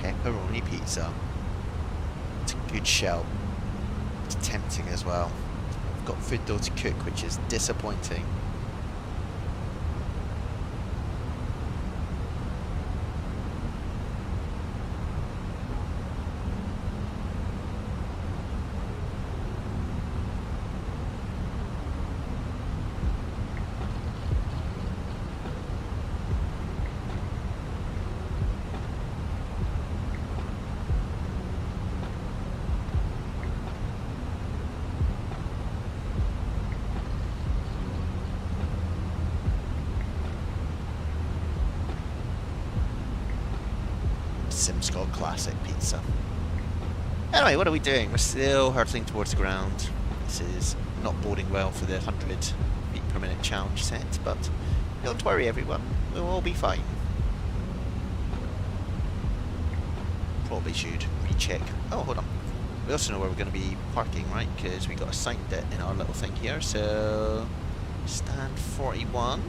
Pepperoni pizza. It's a good shout. It's tempting as well. I've got food though to cook, which is disappointing. SimScott Classic pizza. Anyway, what are we doing? We're still hurtling towards the ground. This is not boding well for the 100 feet per minute challenge set, but don't worry everyone, we'll all be fine. Probably should recheck. Oh, hold on. We also know where we're going to be parking, right? Because we got assigned it in our little thing here. So, stand 41.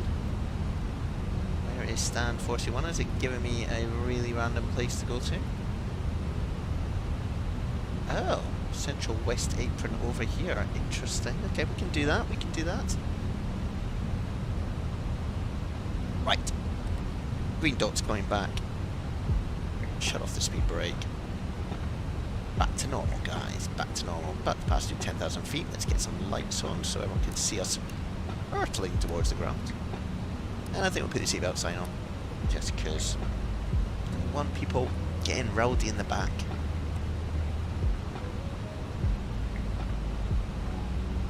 Where is stand 41? Is it giving me a really random place to go to? Oh, central west apron over here. Interesting. Okay, we can do that. We can do that. Right. Green dot's going back. Shut off the speed brake. Back to normal, guys. Back to normal. About to pass through 10,000 feet. Let's get some lights on so everyone can see us hurtling towards the ground. And I think we'll put the seatbelt sign on, just because I don't want people getting rowdy in the back.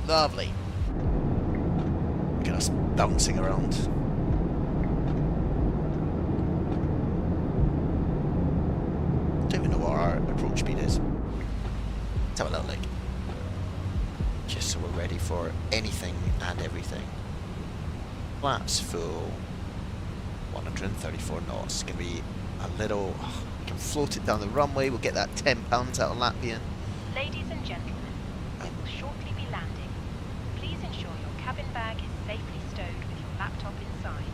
Lovely. Look at us bouncing around. Don't even know what our approach speed is. Let's have a little look. Just so we're ready for anything and everything. Flaps full, 134 knots. It's going to be a little, we can float it down the runway, we'll get that £10 out of Latvian. Ladies and gentlemen, we will shortly be landing. Please ensure your cabin bag is safely stowed with your laptop inside.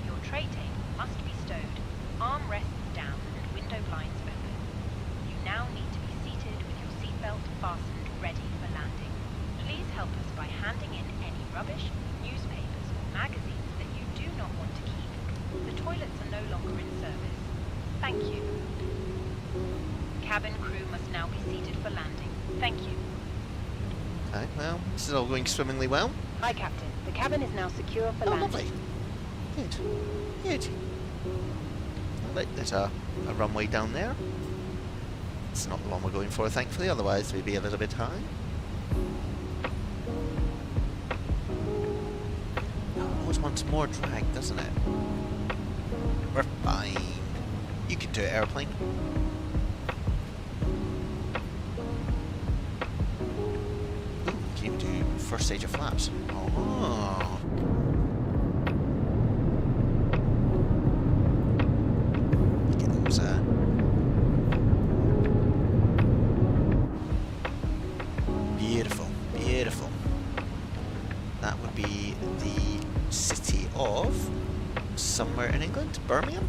Your tray table must be stowed, armrests down and window blinds open. You now need to be seated with your seatbelt fastened, ready for landing. Please help us by handing in any rubbish, newspapers, magazines that you do not want to keep. The toilets are no longer in service. Thank you. Cabin crew must now be seated for landing. Thank you. Okay, well, this is all going swimmingly well. Hi, Captain. The cabin is now secure for landing. Lovely. Good. Good. Right, there's a runway down there. It's not the one we're going for, thankfully, otherwise we'd be a little bit high. Always wants more drag, doesn't it? We're fine. You can do it, airplane. Ooh, can you do first stage of flaps? Oh. Look at those, beautiful, beautiful. That would be the city of somewhere in England, Birmingham.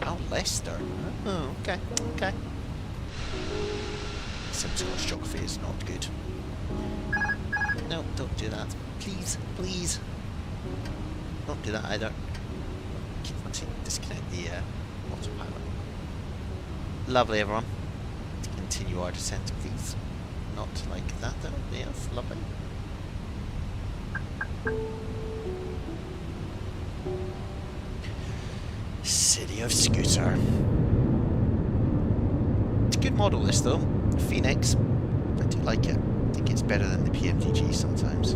Oh, Leicester. Oh, okay, okay. SimScott's geography is not good. No, don't do that. Please, please. Don't do that either. Keep wanting to disconnect the autopilot. Lovely, everyone. Let's continue our descent, please. not like that though. Yes, lovely. City of Scooter. It's a good model this though, Phoenix. I do like it. I think it's better than the PMDG sometimes.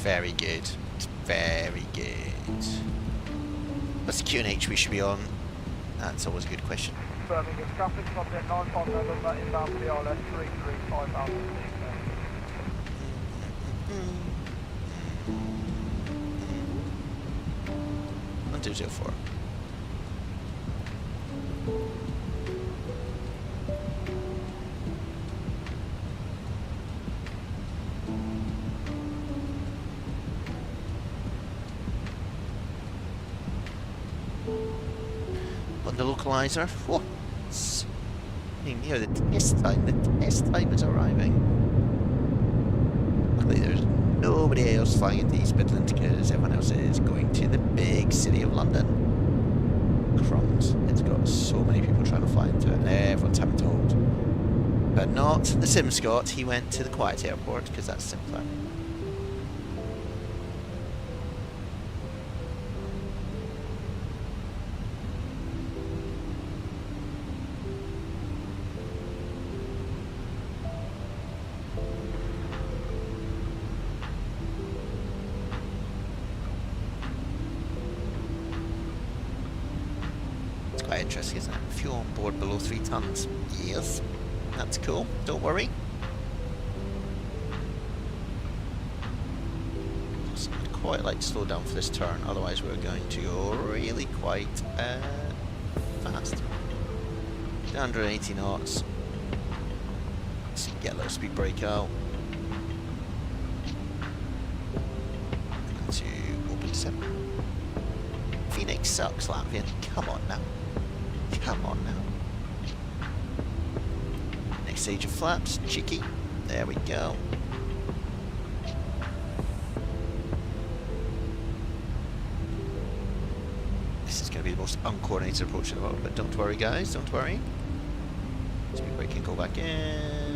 Very good. It's very good. What's the QNH we should be on? That's always a good question. Birmingham traffic subject 959 inbound PRS 335 out of 1204. The localizer. Whoa! It's near the test time. The test time is arriving. Luckily, there's nobody else flying into East Midlands because everyone else is going to the big city of London. Crumbs. It's got so many people trying to fly into it, and everyone's having to hold. But not the Sim Scott. He went to the quiet airport because that's simpler. Quite interesting, isn't it? Fuel on board below 3 tons. Yes, that's cool. Don't worry. So I'd quite like to slow down for this turn, otherwise we're going to go really quite fast. 180 knots. So get a little speed brake out. And to open descent. Phoenix sucks, Latvian. Come on now. Come on now. Next stage of flaps, cheeky. There we go. This is going to be the most uncoordinated approach in the world, but don't worry guys, don't worry. Speed brake can go back in.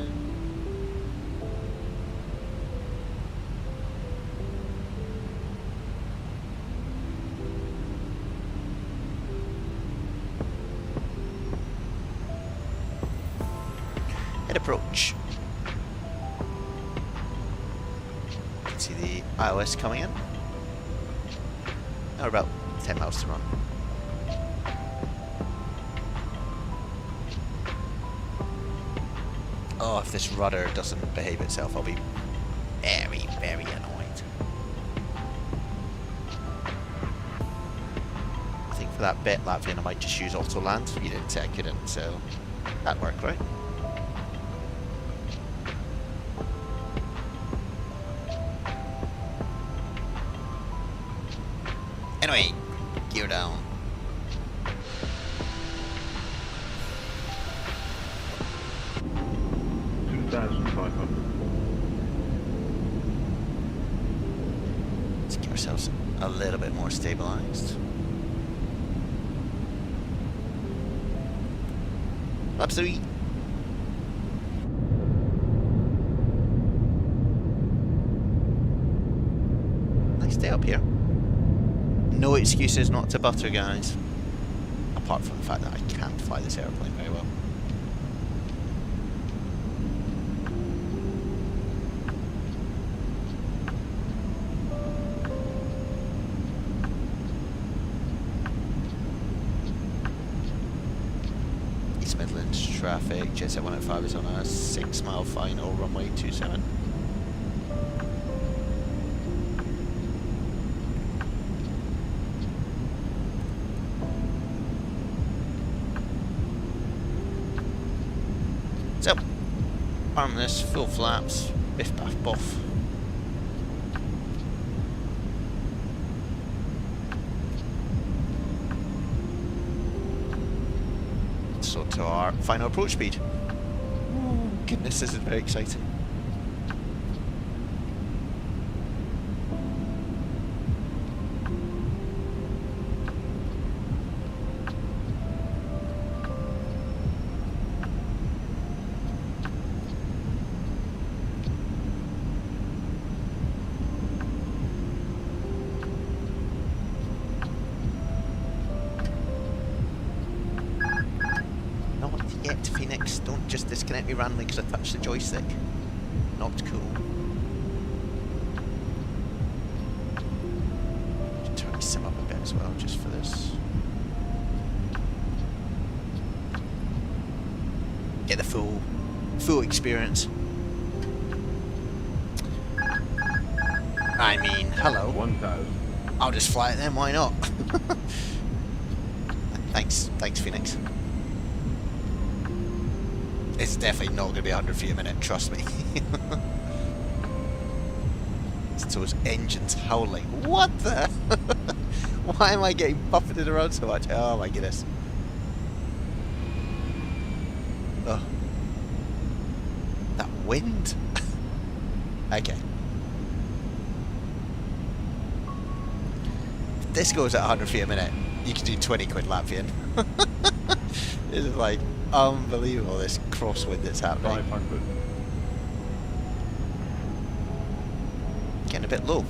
Approach. You can see the iOS coming in. Now we're about 10 miles to run. Oh, if this rudder doesn't behave itself, I'll be very, very annoyed. I think for that bit, Latvian, I might just use auto land. You didn't say I couldn't, so that worked, right? Anyway, gear down. Let's get ourselves a little bit more stabilized. Lap 3. Nice day up here. No excuses not to butter, guys. Apart from the fact that I can't fly this airplane very well. East Midlands traffic, JSF 105 is on a 6-mile final, runway 27. So, armless, full flaps, biff baff boff. also to our final approach speed. Oh, goodness, this is very exciting. Phoenix, don't just disconnect me randomly because I touched the joystick. Not cool. Should turn the sim up a bit as well, just for this. Get the full experience. I mean, hello. 1000. I'll just fly it then, why not? Thanks, Phoenix. It's definitely not going to be 100 feet a minute, trust me. It's those engines howling. What the? Why am I getting buffeted around so much? Oh my goodness. Oh. That wind. Okay. If this goes at 100 feet a minute, you can do 20 quid Latvian. This is like unbelievable, this crosswind that's happening. 500. Getting a bit low.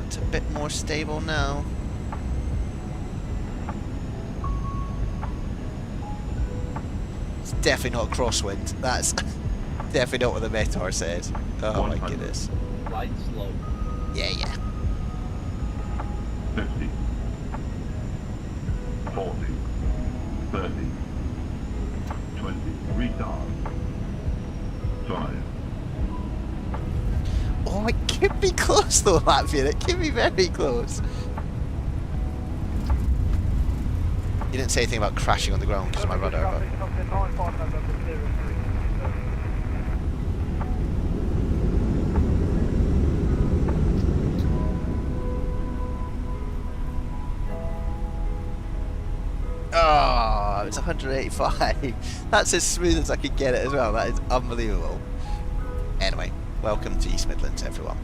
It's a bit more stable now. It's definitely not a crosswind. That's definitely not what the Meteor says. Oh my goodness. Light slow. Yeah. 50, 40, 30, 20, retard, 5. Oh, it could be close though, Latvian. It could be very close. You didn't say anything about crashing on the ground because of my rudder, but... Oh, it's 185. That's as smooth as I could get it as well. That is unbelievable. Anyway, welcome to East Midlands, everyone.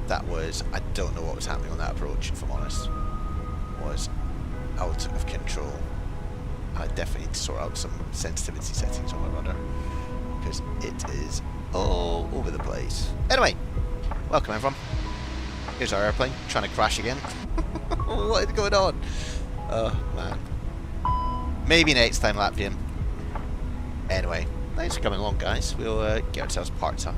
That was... I don't know what was happening on that approach, if I'm honest. It was out of control. I definitely need to sort out some sensitivity settings on my rudder, because it is all over the place. Anyway, welcome everyone. Here's our airplane, trying to crash again. What is going on? Oh man. Maybe next time, Latvian. Anyway, thanks for coming along, guys. We'll get ourselves parked up.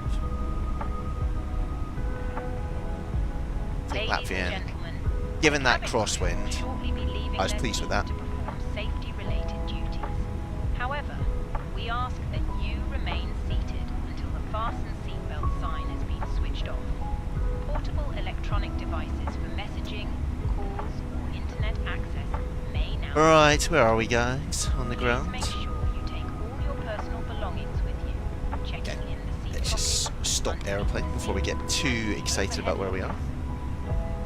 I think Latvian, given that crosswind, I was pleased with that. Safety-related duties. However, we ask that you remain seated until the fasten seatbelt sign has been switched off. Portable electronic devices for messaging, calls, or internet access may now... Right, where are we, guys? On the ground? Make sure you take all your personal belongings with you. Checking in the seat Let's just stop airplane before we get too excited about where we are.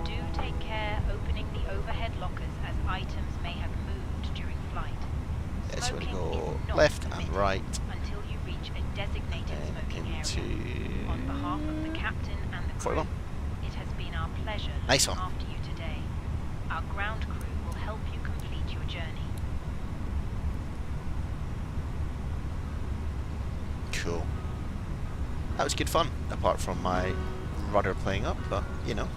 Do take care opening the overhead lockers as items may have moved during flight. Yes, we're going to Smoking go is not left and permitted right. Until you reach a designated smoking into area. On behalf of the captain and the crew, 41. it has been our pleasure Nice looking one. after you today. Our ground crew will help you complete your journey. Cool. That was good fun, apart from my rudder playing up, but, you know.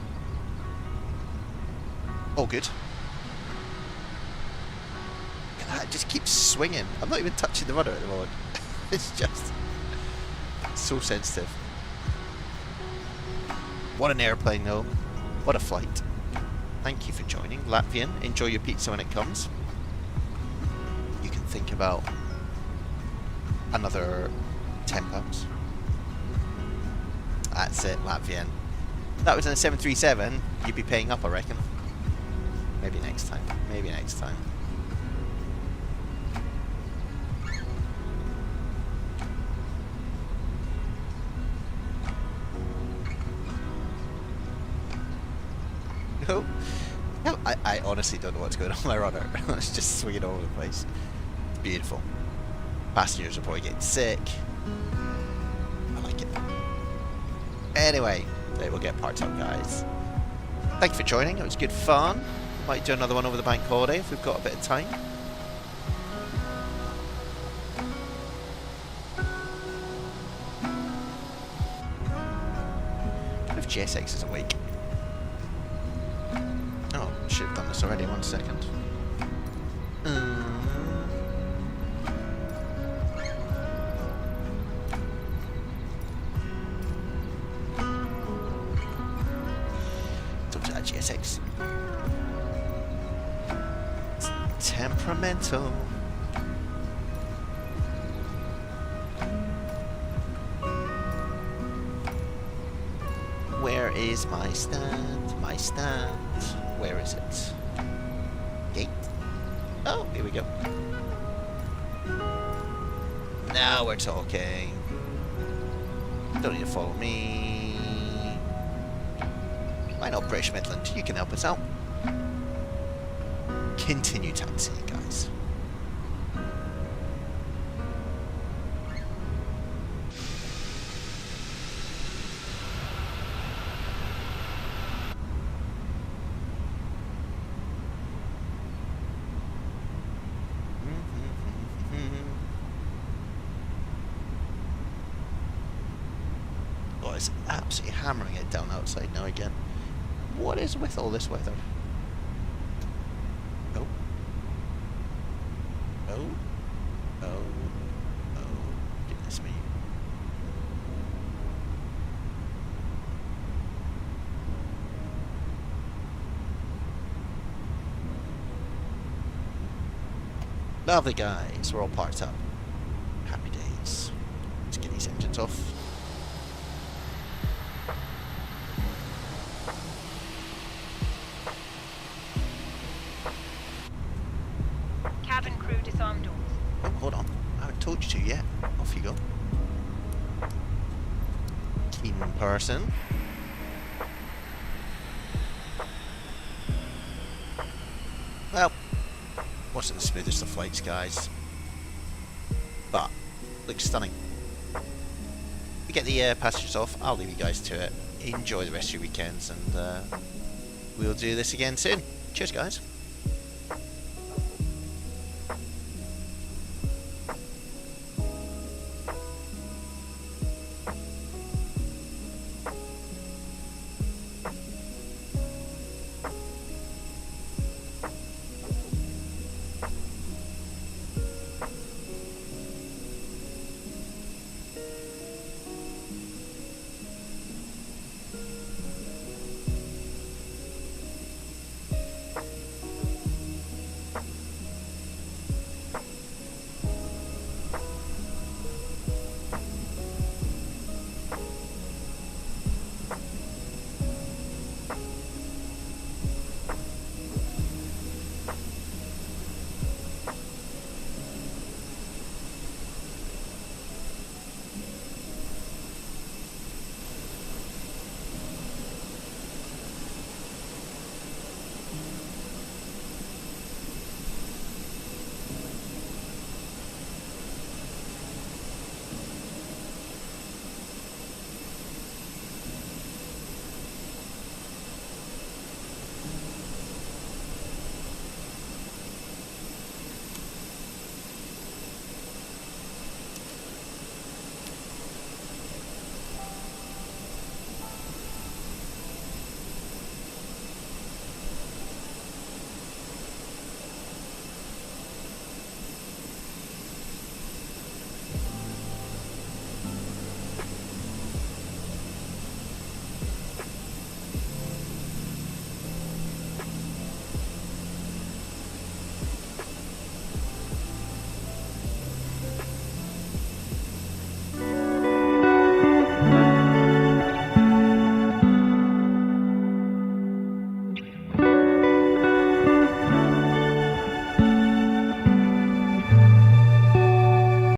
All good. Look at that, it just keeps swinging. I'm not even touching the rudder at the moment. It's just so sensitive. What an airplane though. What a flight. Thank you for joining. Latvian, enjoy your pizza when it comes. You can think about another £10. That's it, Latvian. If that was in a 737, you'd be paying up, I reckon. Maybe next time. Maybe next time. Oh, no, I honestly don't know what's going on with my rudder. It's just swinging all over the place. It's beautiful. Passengers are probably getting sick. I like it. Anyway, they will get parked up, guys. Thank you for joining. It was good fun. Might do another one over the bank holiday if we've got a bit of time. What if GSX is awake? Oh, should have done this already. 1 second. Talk to that GSX. It's temperamental. Where is my stand? My stand. Where is it? Gate? Oh, here we go. Now we're talking. Don't need to follow me. Why not British Midland? You can help us out. Continue taxiing, guys. Oh, it's absolutely hammering it down outside now again. What is with all this weather? Oh. Oh. Oh. Oh. Goodness me. Lovely, guys. We're all parked up. Happy days. Let's get these engines off. Cabin crew disarm doors. Oh, hold on. I haven't told you to yet. Off you go. Keen person. Well, wasn't the smoothest of flights, guys. But, looks stunning. We get the passengers off. I'll leave you guys to it. Enjoy the rest of your weekends, and we'll do this again soon. Cheers, guys.